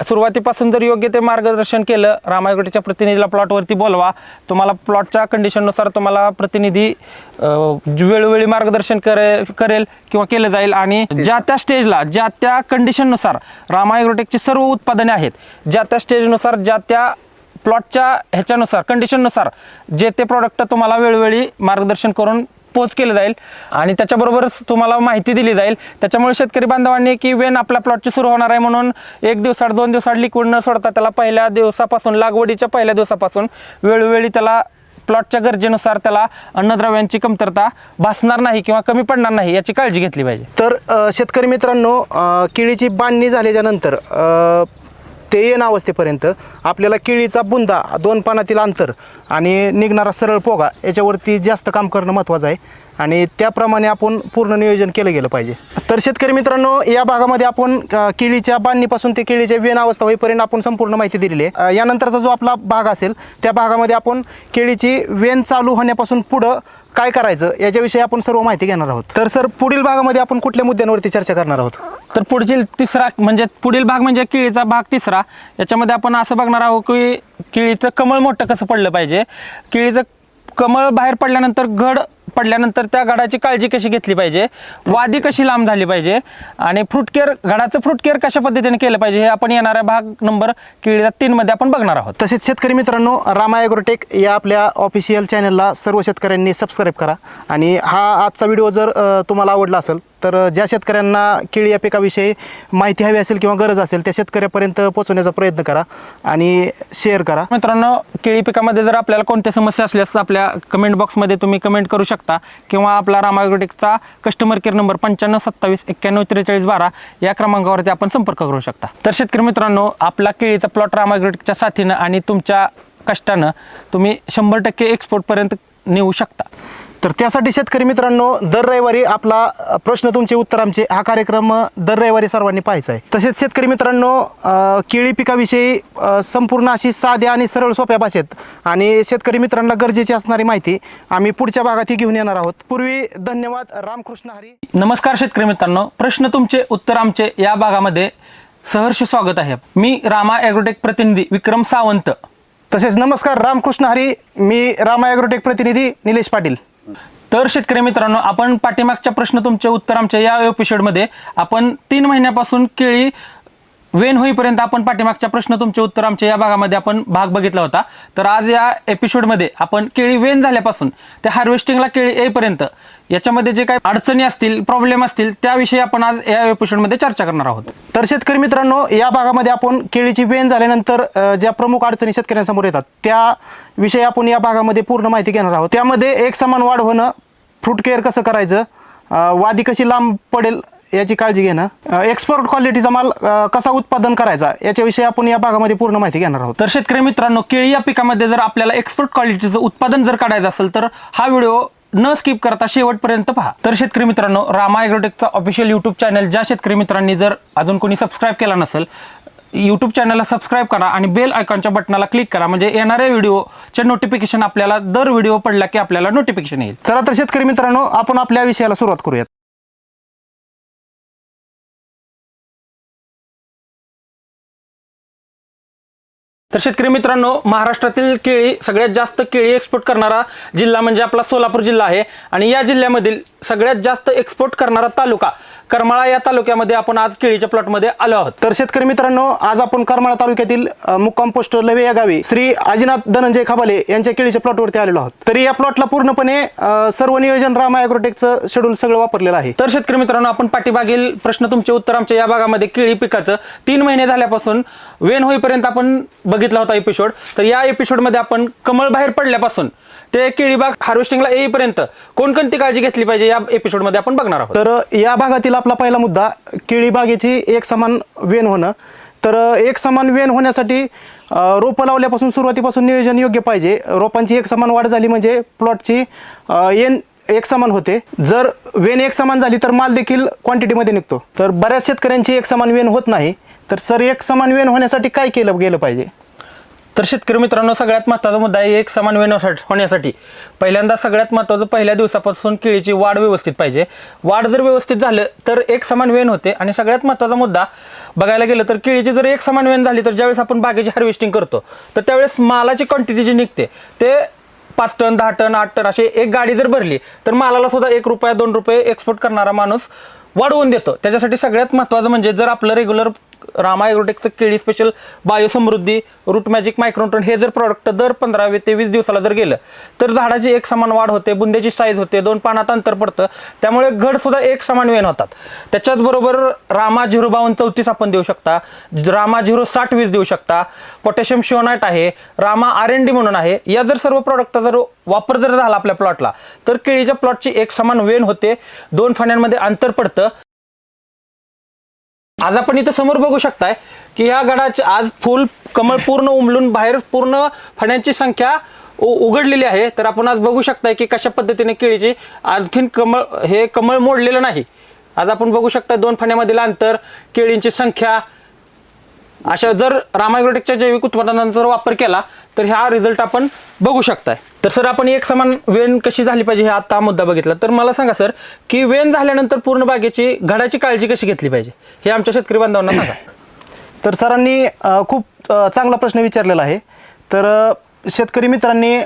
सुरुवातीपासून जर योग्य ते मार्गदर्शन केलं, रामा ॲग्रोटेकच्या प्रतिनिधीला प्लॉटवरती बोलवा, तुम्हाला प्लॉटच्या कंडिशननुसार तुम्हाला प्रतिनिधी वेळोवेळी मार्गदर्शन करेल किंवा केलं जाईल. आणि ज्या त्या स्टेजला, ज्या त्या कंडिशननुसार रामा ॲग्रोटेकची सर्व उत्पादने आहेत, ज्या त्या स्टेजनुसार, ज्या त्या प्लॉटच्या ह्याच्यानुसार, कंडिशननुसार जे ते प्रोडक्ट तुम्हाला वेळोवेळी मार्गदर्शन करून पोच केलं जाईल आणि त्याच्याबरोबरच तुम्हाला माहिती दिली जाईल. त्याच्यामुळे शेतकरी बांधवांनी की वेन आपल्या प्लॉटची सुरू होणार आहे म्हणून 1 दिवसाआड 2 दिवसाआड लिक्विड न सोडता त्याला पहिल्या दिवसापासून, लागवडीच्या पहिल्या दिवसापासून वेळोवेळी त्याला प्लॉटच्या गरजेनुसार त्याला अन्नद्रव्यांची कमतरता भासणार नाही किंवा कमी पडणार नाही याची काळजी घेतली पाहिजे. तर शेतकरी मित्रांनो, केळीची बांधणी झाल्याच्या नंतर ते येण अवस्थेपर्यंत आपल्याला केळीचा बुंदा, 2 पानातील अंतर आणि निघणारा सरळ पोगा याच्यावरती जास्त काम करणं महत्त्वाचं आहे आणि त्याप्रमाणे आपण पूर्ण नियोजन केलं गेलं पाहिजे. तर शेतकरी मित्रांनो, या भागामध्ये आपण केळीच्या बांधणीपासून ते केळीच्या वेण अवस्था होईपर्यंत आपण संपूर्ण माहिती दिलेली आहे. यानंतरचा जो आपला भाग असेल त्या भागामध्ये आपण केळीची वेण चालू होण्यापासून पुढं काय करायचं याच्याविषयी आपण सर्व माहिती घेणार आहोत. तर सर, पुढील भागामध्ये आपण कुठल्या मुद्द्यांवरती चर्चा करणार आहोत? तर पुढील भाग म्हणजे केळीचा भाग 3रा. याच्यामध्ये आपण असं बघणार आहोत की केळीचं कमळ मोठं कसं पडलं पाहिजे, केळीचं कमळ बाहेर पडल्यानंतर घड पडल्यानंतर त्या घडाची काळजी कशी घेतली पाहिजे, वादी कशी लांब झाली पाहिजे आणि घडाचं फ्रूट केअर कशा पद्धतीने केलं पाहिजे, हे आपण येणाऱ्या भाग नंबर केळीचा 3 मध्ये आपण बघणार आहोत. तसेच शेतकरी मित्रांनो, रामा ॲग्रोटेक या आपल्या ऑफिशियल चॅनलला सर्व शेतकऱ्यांनी सबस्क्राईब करा. आणि हा आजचा व्हिडिओ जर तुम्हाला आवडला असेल तर ज्या शेतकऱ्यांना केळी या पिकाविषयी माहिती हवी असेल किंवा गरज असेल त्या शेतकऱ्यापर्यंत पोहोचवण्याचा प्रयत्न करा आणि शेअर करा. मित्रांनो, केळी पिकामध्ये जर आपल्याला कोणत्या समस्या असल्यास आपल्या कमेंट बॉक्समध्ये तुम्ही कमेंट करू शकता किंवा आपला रामा ॲग्रोटेकचा कस्टमर केअर नंबर 9527914312 या क्रमांकावरती आपण संपर्क करू शकता. तर शेतकरी मित्रांनो, आपला केळीचा प्लॉट रामा ॲग्रोटेकच्या साथीनं आणि तुमच्या कष्टानं तुम्ही 100% एक्सपोर्टपर्यंत नेऊ शकता. तर त्यासाठी शेतकरी मित्रांनो, दर रविवारी आपला प्रश्न तुमचे उत्तर आमचे हा कार्यक्रम दर रविवारी सर्वांनी पाहायचा आहे. तसेच शेतकरी मित्रांनो, केळी पिकाविषयी संपूर्ण अशी साध्या आणि सरळ सोप्या भाषेत आणि शेतकरी मित्रांना गरजेची असणारी माहिती आम्ही पुढच्या भागातही घेऊन येणार आहोत. पूर्वी धन्यवाद. रामकृष्ण हरी. नमस्कार शेतकरी मित्रांनो, प्रश्न तुमचे उत्तर आमचे या भागामध्ये सहर्ष स्वागत आहे. मी रामा ॲग्रोटेक प्रतिनिधी विक्रम सावंत. तसेच नमस्कार, रामकृष्ण हरी. मी रामा ॲग्रोटेक प्रतिनिधी निलेश पाटील. तर शेतकरी मित्रांनो, आपण पाठीमागच्या प्रश्न तुमचे उत्तर आमच्या या एपिसोडमध्ये आपण 3 महिन्यापासून केळी वेन होईपर्यंत आपण पाठीमागच्या प्रश्न तुमचे उत्तर आमच्या या भागामध्ये आपण भाग बघितला होता. तर आज या एपिसोडमध्ये आपण केळी वेन झाल्यापासून ते हार्वेस्टिंगला केळी येईपर्यंत याच्यामध्ये जे काही अडचणी असतील, प्रॉब्लेम असतील, त्याविषयी आपण आज या एपिसोडमध्ये चर्चा करणार आहोत. तर शेतकरी मित्रांनो, या भागामध्ये आपण केळीची वेन झाल्यानंतर ज्या प्रमुख अडचणी शेतकऱ्यांसमोर येतात त्याविषयी आपण या भागामध्ये पूर्ण माहिती घेणार आहोत. त्यामध्ये एक समान वाढ होणं, फ्रूट केअर कसं करायचं, वादी कशी लांब पडेल याची काळजी घेणं, एक्सपोर्ट क्वालिटीचा माल कसा उत्पादन करायचा याच्याविषयी आपण या भागामध्ये पूर्ण माहिती घेणार आहोत. तर शेतकरी मित्रांनो, केळी या पिकामध्ये जर आपल्याला एक्सपोर्ट क्वालिटीचं उत्पादन जर काढायचं असेल तर हा व्हिडिओ न स्किप करता शेवटपर्यंत पहा. तर शेतकरी मित्रांनो, रामा ॲग्रोटेकचा ऑफिशियल यूट्यूब चॅनल ज्या शेतकरी मित्रांनी जर अजून कोणी सबस्क्राईब केला नसेल, यूट्यूब चॅनलला सबस्क्राईब करा आणि बेल आयकॉनच्या बटनाला क्लिक करा, म्हणजे येणाऱ्या व्हिडिओचे नोटिफिकेशन आपल्याला दर व्हिडिओ पडला की आपल्याला नोटिफिकेशन येईल. चला तर शेतकरी मित्रांनो, आपण आपल्या विषयाला सुरुवात करूयात. तर शेतकरी मित्रांनो, महाराष्ट्रातील सगळ्यात जास्त केळी एक्सपोर्ट करणारा जिल्हा म्हणजे आपला सोलापूर जिल्हा आहे आणि या जिल्ह्यामधील सगळ्यात जास्त एक्सपोर्ट करणारा तालुका करमाळा या तालुक्यामध्ये आपण आज केळीच्या प्लॉटमध्ये आलो आहोत. तर शेतकरी मित्रांनो, आज आपण करमाळा तालुक्यातील मुक्काम पोस्ट लवे या गावी श्री आजीनाथ धनंजय खबाले यांच्या केळीच्या प्लॉटवरती आलेलो आहोत. तरी या प्लॉटला पूर्णपणे सर्व नियोजन रामा ॲग्रोटेकचं शेड्यूल सगळं वापरलेलं आहे. तर शेतकरी मित्रांनो, आपण पाठीमागील प्रश्न तुमचे उत्तर आमच्या या भागामध्ये केळी पिकाचं 3 महिने झाल्यापासून वेन होईपर्यंत आपण बघितला होता एपिसोड. तर या एपिसोडमध्ये आपण कमळ बाहेर पडल्यापासून ते केळी बाग हार्वेस्टिंगला येईपर्यंत कोणकोणती काळजी घेतली पाहिजे या एपिसोडमध्ये आपण बघणार आहोत. तर या भागातील आपला पहिला मुद्दा केळी बागेची एक समान वेन होणं. तर एक समान वेन होण्यासाठी रोपं लावल्यापासून सुरुवातीपासून नियोजन योग्य पाहिजे. रोपांची एक समान वाढ झाली म्हणजे प्लॉटची येन एक समान होते. जर वेन एक समान झाली तर माल देखील क्वांटिटीमध्ये निघतो. तर बऱ्याच शेतकऱ्यांची एक समान वेन होत नाही. तर सर, एक समान वेन होण्यासाठी काय केलं गेलं पाहिजे? तर शेतकरी मित्रांनो, सगळ्यात महत्त्वाचा मुद्दा आहे एक समान वेन होण्यासाठी पहिल्यांदा सगळ्यात महत्त्वाचं पहिल्या दिवसापासून केळीची वाढ व्यवस्थित पाहिजे. वाढ जर व्यवस्थित झालं तर एक समान वेन होते. आणि सगळ्यात महत्त्वाचा मुद्दा बघायला गेलं तर केळीची जर एक समान वेन झाली तर ज्यावेळेस आपण बागेची हार्वेस्टिंग करतो तर त्यावेळेस मालाची क्वांटिटी जी निघते ते 5 टन 10 टन 8 टन असे एक गाडी जर भरली तर मालाला सुद्धा 1 रुपया 2 रुपये एक्सपोर्ट करणारा माणूस वाढवून देतो. त्याच्यासाठी सगळ्यात महत्त्वाचं म्हणजे जर आपलं रेग्युलर रामा ॲग्रोटेकचं केळी स्पेशल बायोसमृद्धी, रूट मॅजिक, मायक्रोन्यूट्रन हे जर प्रॉडक्ट दर 15 ते 20 दिवसाला जर गेलं तर झाडाची एक समान वाढ होते, बुंद्याची साईज होते, 2 पानात अंतर पडतं, त्यामुळे घड सुद्धा एक समान वेन होतात. त्याच्याचबरोबर रामा 05234 आपण देऊ शकता, रामा 06020 देऊ शकता, पोटॅशियम शिओनाइट आहे, रामा RND म्हणून आहे. या जर सर्व प्रॉडक्टचा जर वापर जर झाला आपल्या प्लॉटला तर केळीच्या प्लॉटची एक समान वेन होते, 2 फाण्यांमध्ये अंतर पडतं. आज आपण इथं समोर बघू शकताय की या गडाचे आज फुल कमळ पूर्ण उमलून बाहेर पूर्ण फण्यांची संख्या उघडलेली आहे. तर आपण आज बघू शकताय की कशा पद्धतीने केळीची आणखीन कमळ मोडलेलं नाही. आज आपण बघू शकता 2 फण्यामधील अंतर, केळींची संख्या, अशा जर रामा ॲग्रोटेकच्या जैविक उत्पादनांचा वापर केला तर हा रिझल्ट आपण बघू शकताय. तर सर, आपण एक समान वेन कशी झाली पाहिजे हे आता मुद्दा बघितला. तर मला सांगा सर की वेन झाल्यानंतर पूर्ण बागेची घडाची काळजी कशी घेतली पाहिजे हे आमच्या शेतकरी बांधवांना सांगा. तर सरांनी खूप चांगला प्रश्न विचारलेला आहे. तर शेतकरी मित्रांनी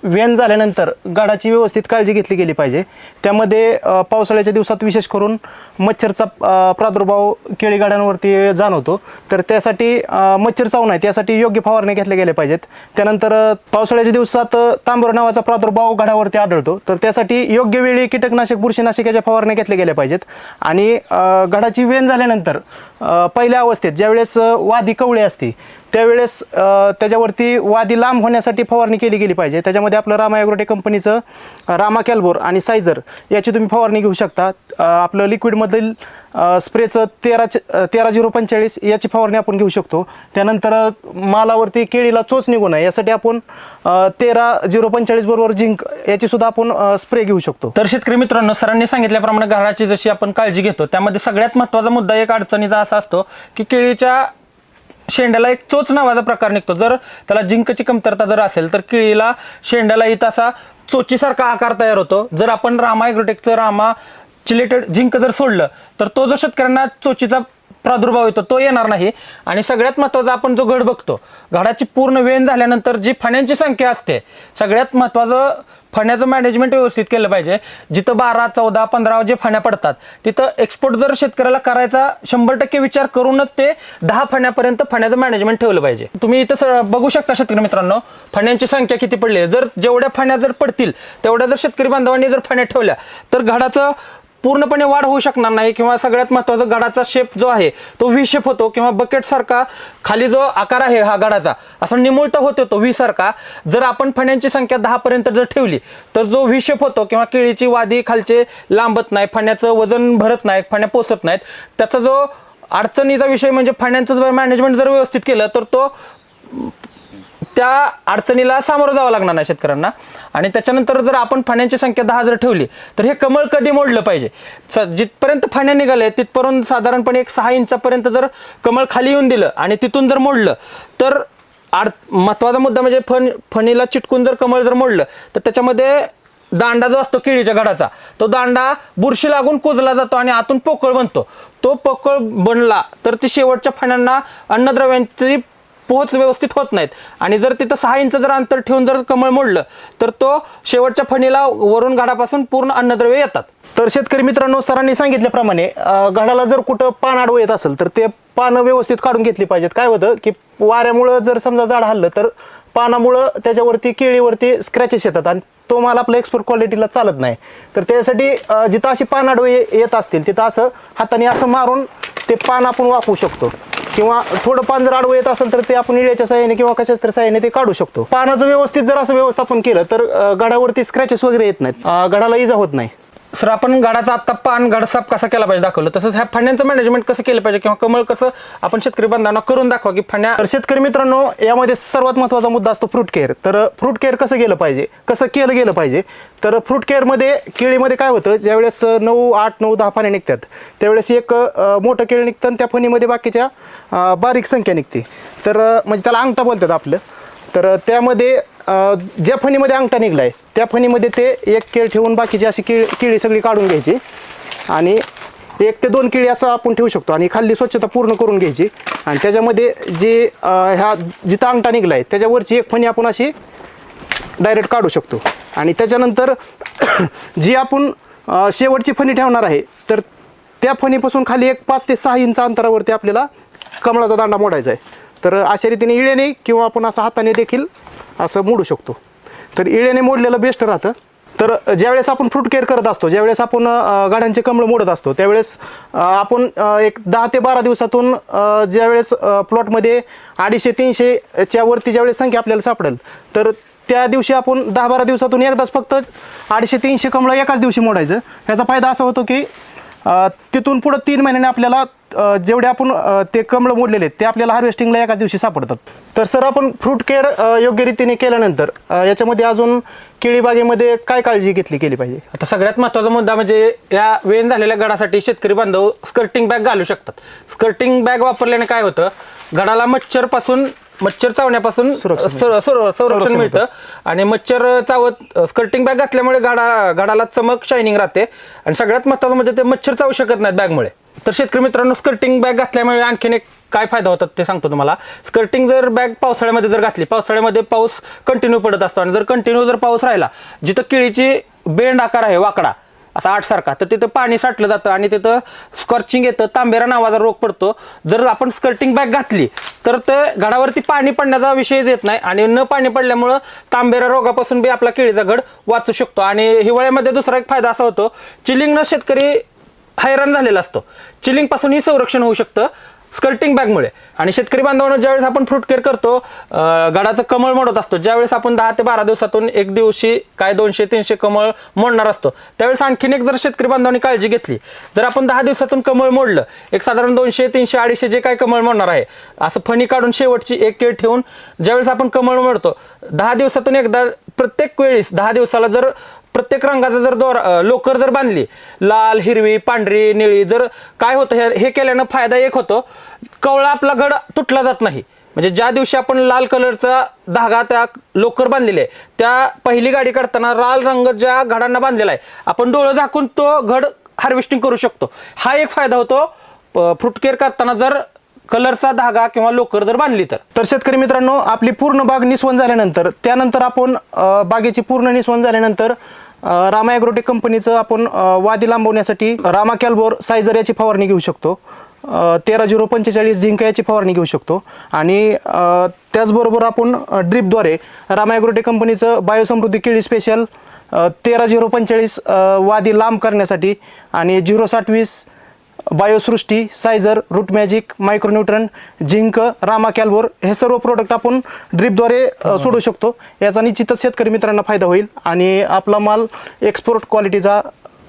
वेन झाल्यानंतर गाडाची व्यवस्थित काळजी घेतली गेली पाहिजे. त्यामध्ये पावसाळ्याच्या दिवसात विशेष करून मच्छरचा प्रादुर्भाव केळी गाड्यांवरती जाणवतो. तर त्यासाठी मच्छर चावू नये त्यासाठी योग्य फवारणी घेतल्या गेल्या पाहिजेत. त्यानंतर पावसाळ्याच्या दिवसात तांबर नावाचा प्रादुर्भाव गाडावरती आढळतो. तर त्यासाठी योग्य वेळी कीटकनाशक बुरशीनाशक याच्या फवारण्या घेतल्या गेल्या पाहिजेत. आणि गाडाची वेन झाल्यानंतर पहिल्या अवस्थेत ज्यावेळेस वादी कवळी असते त्यावेळेस त्याच्यावरती वादी लांब होण्यासाठी फवारणी केली गेली पाहिजे. त्याच्यामध्ये आपलं रामा ॲग्रोटेक कंपनीचं रामा कॅल्बोर आणि सायझर याची तुम्ही फवारणी घेऊ शकता. आपलं लिक्विडमधील स्प्रेचं 13-045 याची फवारणी आपण घेऊ शकतो. त्यानंतर मालावरती केळीला चोच निघू नये यासाठी आपण 13-045 बरोबर झिंक याची सुद्धा आपण स्प्रे घेऊ शकतो. तर शेतकरी मित्रांनो, सरांनी सांगितल्याप्रमाणे गाडाची जशी आपण काळजी घेतो त्यामध्ये सगळ्यात महत्त्वाचा मुद्दा एक अडचणीचा असा असतो की केळीच्या शेंड्याला एक चोच नावाचा प्रकार निघतो. जर त्याला जिंकची कमतरता जर असेल तर केळीला शेंड्याला इथं असा चोचीसारखा आकार तयार होतो. जर आपण रामा ॲग्रोटेकचं रामा चिलेटेड झिंक जर सोडलं तर तो जो शेतकऱ्यांना चोचीचा प्रादुर्भाव येतो तो येणार नाही. आणि सगळ्यात महत्त्वाचा आपण जो घड बघतो, घडाची पूर्ण वेन झाल्यानंतर जी फण्यांची संख्या असते, सगळ्यात महत्त्वाचं फण्याचं मॅनेजमेंट व्यवस्थित केलं पाहिजे. जिथं 12, 14, 15 जे फण्या पडतात तिथं एक्सपोर्ट जर शेतकऱ्याला करायचा 100% विचार करूनच ते 10 फण्यापर्यंत फण्याचं मॅनेजमेंट ठेवलं पाहिजे. तुम्ही इथं बघू शकता शेतकरी मित्रांनो, फण्यांची संख्या किती पडली आहे. जर जेवढ्या फण्या जर पडतील तेवढ्या जर शेतकरी बांधवांनी जर फण्या ठेवल्या तर घडाचं पूर्णपणे वाढ होऊ शकणार नाही. किंवा सगळ्यात महत्त्वाचं गडाचा शेप जो आहे तो व्ही शेप होतो किंवा बकेट सारखा खाली जो आकार आहे हा गडाचा असा निमुळता होतो तो व्ही सारखा. जर आपण फण्यांची संख्या 10 पर्यंत जर ठेवली तर जो व्ही शेप होतो किंवा केळीची वादी खालचे लांबत नाही, फण्याचं वजन भरत नाही, फण्या पोचत नाहीत. त्याचा जो अडचणीचा विषय म्हणजे फण्यांचं जर मॅनेजमेंट जर व्यवस्थित केलं तर तो त्या अडचणीला सामोरं जावं लागणार नाही शेतकऱ्यांना. आणि त्याच्यानंतर जर आपण फण्यांची संख्या 10 जर ठेवली तर हे कमळ कधी मोडलं पाहिजे, जिथपर्यंत फण्या निघाले तिथपर्यंत साधारणपणे एक 6 इंचापर्यंत जर कमळ खाली येऊन दिलं आणि तिथून जर मोडलं तर महत्त्वाचा मुद्दा म्हणजे फणीला चिटकून जर कमळ जर मोडलं तर त्याच्यामध्ये दांडा जो असतो केळीच्या घडाचा तो दांडा बुरशी लागून कुजला जातो आणि आतून पोकळ बनतो. तो पोकळ बनला तर ती शेवटच्या फण्यांना अन्नद्रव्यांची पोहोच व्यवस्थित होत नाहीत. आणि जर तिथं 6 इंच जर अंतर ठेवून जर कमळ मोडलं तर तो शेवटच्या फणीला वरून गाडापासून पूर्ण अन्नद्रव्य येतात. तर शेतकरी मित्रांनो, सरांनी सांगितल्याप्रमाणे घडाला जर कुठं पान आडवं येत असेल तर ते पानं व्यवस्थित काढून घेतली पाहिजेत. काय होतं की वाऱ्यामुळं जर समजा झाड हल्लं तर पानामुळं त्याच्यावरती केळीवरती स्क्रॅचेस येतात आणि तो माल आपल्या एक्सपोर्ट क्वालिटीला चालत नाही. तर त्यासाठी जिथं अशी पान आडवे येत असतील तिथं असं हाताने असं मारून ते पान आपण वापरू शकतो. किंवा थोडं पान जर आडवं येत असेल तर ते आपण इळ्याच्या साहाय्याने किंवा कशाच तरी साहाय्याने ते काढू शकतो. पानाचं व्यवस्थित जर असं व्यवस्थापन केलं तर गडावरती स्क्रॅचेस वगैरे येत नाहीत, गडाला इजा होत नाही. सर, आपण गाडाचा आत्ता पान गड साफ कसा केला पाहिजे दाखवलं, तसंच ह्या फण्यांचं मॅनेजमेंट कसं केलं पाहिजे किंवा कमळ कसं आपण शेतकरी बांधवांना करून दाखवा की फण्या. तर शेतकरी मित्रांनो, यामध्ये सर्वात महत्त्वाचा मुद्दा असतो फ्रूट केअर. तर फ्रूट केअर कसं केलं पाहिजे, कसं केलं गेलं पाहिजे. तर फ्रूट केअरमध्ये केळीमध्ये काय होतं, ज्यावेळेस 9, 8, 9, 10 फण्या निघतात त्यावेळेस एक मोठं केळी निघतं आणि त्या फणीमध्ये बाकीच्या बारीक संख्या निघते. तर म्हणजे त्याला अंगठा बोलतात आपलं. तर त्यामध्ये ज्या फणीमध्ये अंगठा निघलाय त्या फणीमध्ये ते एक केळ ठेवून बाकीची अशी केळी सगळी काढून घ्यायची आणि 1 ते 2 केळी असं आपण ठेवू शकतो आणि खाली स्वच्छता पूर्ण करून घ्यायची. आणि त्याच्यामध्ये जे ह्या जिथं अंगठा निघलाय त्याच्यावरची एक फणी आपण अशी डायरेक्ट काढू शकतो. आणि त्याच्यानंतर जी आपण शेवटची फणी ठेवणार आहे तर त्या फणीपासून खाली एक 5 ते 6 इंच अंतरावरती आपल्याला कमळाचा दांडा मोडायचा आहे. तर अशा रीतीने इळेने किंवा आपण असं हाताने देखील असं मोडू शकतो. तर इळेने मोडलेलं बेस्ट राहतं. तर ज्यावेळेस आपण फ्रूट केअर करत असतो, ज्यावेळेस आपण गाड्यांचे कमळ मोडत असतो त्यावेळेस आपण एक 10 ते 12 दिवसातून ज्यावेळेस प्लॉटमध्ये 250-300च्या वरती ज्यावेळेस संख्या आपल्याला सापडेल तर त्या दिवशी आपण 10-12 दिवसातून एकदाच फक्त 250-300 कमळं एकाच दिवशी मोडायचं. ह्याचा फायदा असा होतो की तिथून पुढं 3 महिन्याने आपल्याला जेवढे आपण ते कमळं मोडलेले आहेत ते आपल्याला हार्वेस्टिंगला एकाच दिवशी सापडतात. तर सर, आपण फ्रूट केअर योग्य रीतीने केल्यानंतर याच्यामध्ये अजून केळी बागेमध्ये काय काळजी गेली पाहिजे. आता सगळ्यात महत्त्वाचा मुद्दा म्हणजे या वेन झालेल्या गडासाठी शेतकरी बांधव स्कर्टिंग बॅग घालू शकतात. स्कर्टिंग बॅग वापरल्याने काय होतं, गडाला मच्छर चावण्यापासून संरक्षण मिळतं आणि मच्छर चावत स्कर्टिंग बॅग घातल्यामुळे गाडाला चमक शायनिंग राहते. आणि सगळ्यात महत्त्वाचं म्हणजे ते मच्छर चावू शकत नाहीत बॅगमुळे. तर शेतकरी मित्रांनो, स्कर्टिंग बॅग घातल्यामुळे आणखीन एक काय फायदा होतात ते सांगतो तुम्हाला. स्कर्टिंग जर बॅग पावसाळ्यामध्ये जर घातली, पावसाळ्यामध्ये पाऊस कंटिन्यू पडत असतो आणि जर कंटिन्यू जर पाऊस राहिला, जिथं केळीची बेंड आकार आहे वाकडा असा आठसारखा, तर तिथं पाणी साठलं जातं आणि तिथं स्कॉर्चिंग येतं, तांबेरा नावाचा रोग पडतो. जर आपण स्कर्टिंग बॅग घातली तर ते घडावरती पाणी पडण्याचा विषयच येत नाही आणि न पाणी पडल्यामुळं तांबेरा रोगापासून बी आपला केळीचा घड वाचू शकतो. आणि हिवाळ्यामध्ये दुसरा एक फायदा असा होतो, चिलिंगनं शेतकरी हैराण झालेला असतो. चिलिंगपासूनही संरक्षण होऊ शकतं स्कर्टिंग बॅगमुळे. आणि शेतकरी बांधवांना ज्यावेळेस आपण फ्रूट केअर करतो, घडाचं कमळ मोडत असतो, ज्यावेळेस आपण 10 ते 12 दिवसातून एक दिवशी काय 200-300 कमळ मोडणार असतो, त्यावेळेस आणखीन एक जर शेतकरी बांधवांनी काळजी घेतली, जर आपण 10 दिवसातून कमळ मोडलं, एक साधारण 200, 300, 250 जे काय कमळ मोडणार आहे, असं फणी काढून शेवटची एक केळ ठेवून ज्यावेळेस आपण कमळ मोडतो, 10 दिवसातून एकदा प्रत्येक वेळेस 10 दिवसाला जर प्रत्येक रंगाचा जर लोकर जर बांधली, लाल, हिरवी, पांढरी, निळी, जर काय होतं हे केल्यानं फायदा एक होतो, कवळा आपला घड तुटला जात नाही. म्हणजे ज्या दिवशी आपण लाल कलरचा धागा त्या लोकर बांधलेली आहे, त्या पहिली गाडी काढताना लाल रंग ज्या घडांना बांधलेला आहे, आपण डोळं झाकून तो घड हार्वेस्टिंग करू शकतो. हा एक फायदा होतो फ्रूट केअर करताना जर कलरचा धागा किंवा लोकर जर बांधली तर. शेतकरी मित्रांनो, आपली पूर्ण बाग निस्वन झाल्यानंतर, त्यानंतर आपण बागेची पूर्ण निस्वन झाल्यानंतर रामा ॲग्रोटेक कंपनीचं आपण वादी लांबवण्यासाठी रामा कॅल्बोर सायझर याची फवारणी घेऊ शकतो. 13-045 झिंक याची फवारणी घेऊ शकतो. आणि त्याचबरोबर आपण ड्रिपद्वारे रामा ॲग्रोटेक कंपनीचं बायोसमृद्धी केळी स्पेशल 13-045 वादी लांब करण्यासाठी आणि 0-7-20 बायोसृष्टी, सायझर, root magic, micronutrient, zinc, Rama कॅल्बोर हे सर्व प्रोडक्ट आपण ड्रिपद्वारे सोडू शकतो. याचा निश्चितच शेतकरी मित्रांना फायदा होईल आणि आपला माल एक्सपोर्ट क्वालिटीचा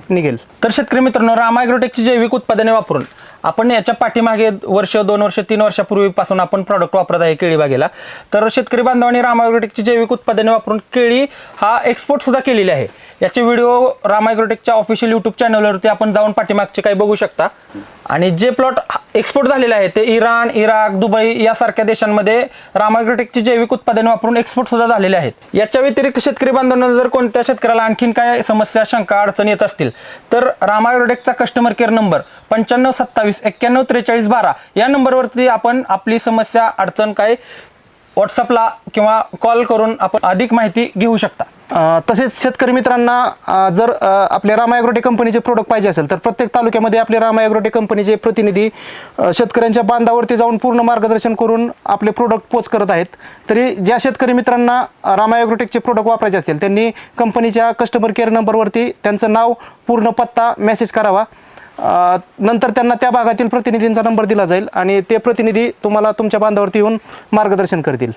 निघेल. तर शेतकरी मित्रांनो, रामा ॲग्रोटेकची जैविक उत्पादने वापरून आपण याच्या पाठीमागे वर्ष, 2 वर्ष, 3 वर्षापूर्वीपासून आपण प्रॉडक्ट वापरत आहे केळी बागेला. तर शेतकरी बांधवांनी रामा ॲग्रोटेकची जैविक उत्पादने वापरून केळी हा एक्सपोर्ट सुद्धा केलेली आहे. याचे व्हिडिओ रामा ॲग्रोटेकच्या ऑफिशियल यूट्यूब चॅनलवरती आपण जाऊन पाठीमागचे काही बघू शकता. आणि जे प्लॉट एक्सपोर्ट झालेले आहे ते इराण, इराक, दुबई यासारख्या देशांमध्ये रामा ॲग्रोटेकची जैविक उत्पादने वापरून एक्सपोर्ट सुद्धा झालेले आहेत. याच्या व्यतिरिक्त शेतकरी बांधवांना जर कोणत्या शेतकऱ्याला आणखीन काय समस्या, शंका, अडचण येत असतील तर रामा ॲग्रोटेकचा कस्टमर केअर नंबर 9527-914312 या नंबरवरती आपण आपली समस्या, अडचण काय व्हॉट्सअपला किंवा कॉल करून आपण अधिक माहिती घेऊ शकता. तसेच शेतकरी मित्रांना जर आपल्या रामा ॲग्रोटेक कंपनीचे प्रोडक्ट पाहिजे असेल तर प्रत्येक तालुक्यामध्ये आपले रामा ॲग्रोटेक कंपनीचे प्रतिनिधी शेतकऱ्यांच्या बांधावरती जाऊन पूर्ण मार्गदर्शन करून आपले प्रोडक्ट पोच करत आहेत. तरी ज्या शेतकरी मित्रांना रामा ॲग्रोटेकचे प्रोडक्ट वापरायचे असतील त्यांनी कंपनीच्या कस्टमर केअर नंबरवरती त्यांचं नाव, पूर्ण पत्ता मेसेज करावा. नंतर त्यांना त्या भागातील प्रतिनिधींचा नंबर दिला जाईल आणि ते प्रतिनिधी तुम्हाला तुमच्या बांधावरती येऊन मार्गदर्शन करतील.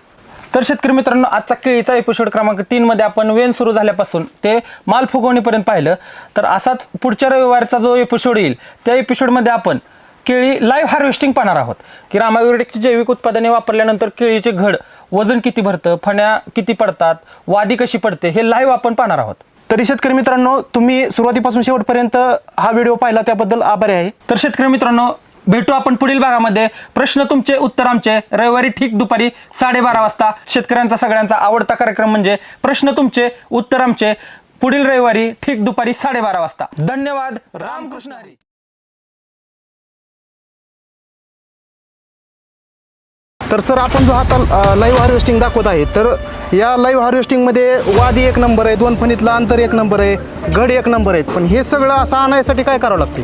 तर शेतकरी मित्रांनो, आजचा केळीचा एपिसोड क्रमांक 3 मध्ये आपण वेन सुरू झाल्यापासून ते माल फुगवणीपर्यंत पाहिलं. तर असाच पुढच्या रविवारचा जो एपिसोड येईल त्या एपिसोडमध्ये आपण केळी लाईव्ह हार्वेस्टिंग पाहणार आहोत की रामा ॲग्रोटेकची जैविक उत्पादने वापरल्यानंतर केळीचे घड वजन किती भरतं, फण्या किती पडतात, वादी कशी पडते हे लाईव्ह आपण पाहणार आहोत. तरी शेतकरी मित्रांनो, तुम्ही सुरुवातीपासून शेवटपर्यंत हा व्हिडिओ पाहिला त्याबद्दल आभारी आहे. तर शेतकरी मित्रांनो, भेटू आपण पुढील भागामध्ये. प्रश्न तुमचे, उत्तर आमचे, रविवारी ठीक दुपारी 12:30 वाजता. शेतकऱ्यांचा सगळ्यांचा आवडता कार्यक्रम म्हणजे प्रश्न तुमचे, उत्तर आमचे, पुढील रविवारी ठीक दुपारी 12:30 वाजता. धन्यवाद. रामकृष्ण हरी. तर सर, आपण जो आता लाईव्ह हार्वेस्टिंग दाखवत आहे, तर या लाईव्ह हार्वेस्टिंगमध्ये वादी 1 नंबर आहे, 2 फणीतला अंतर 1 नंबर आहे, घड 1 नंबर आहेत. पण हे सगळं असं आणण्यासाठी काय करावं लागते?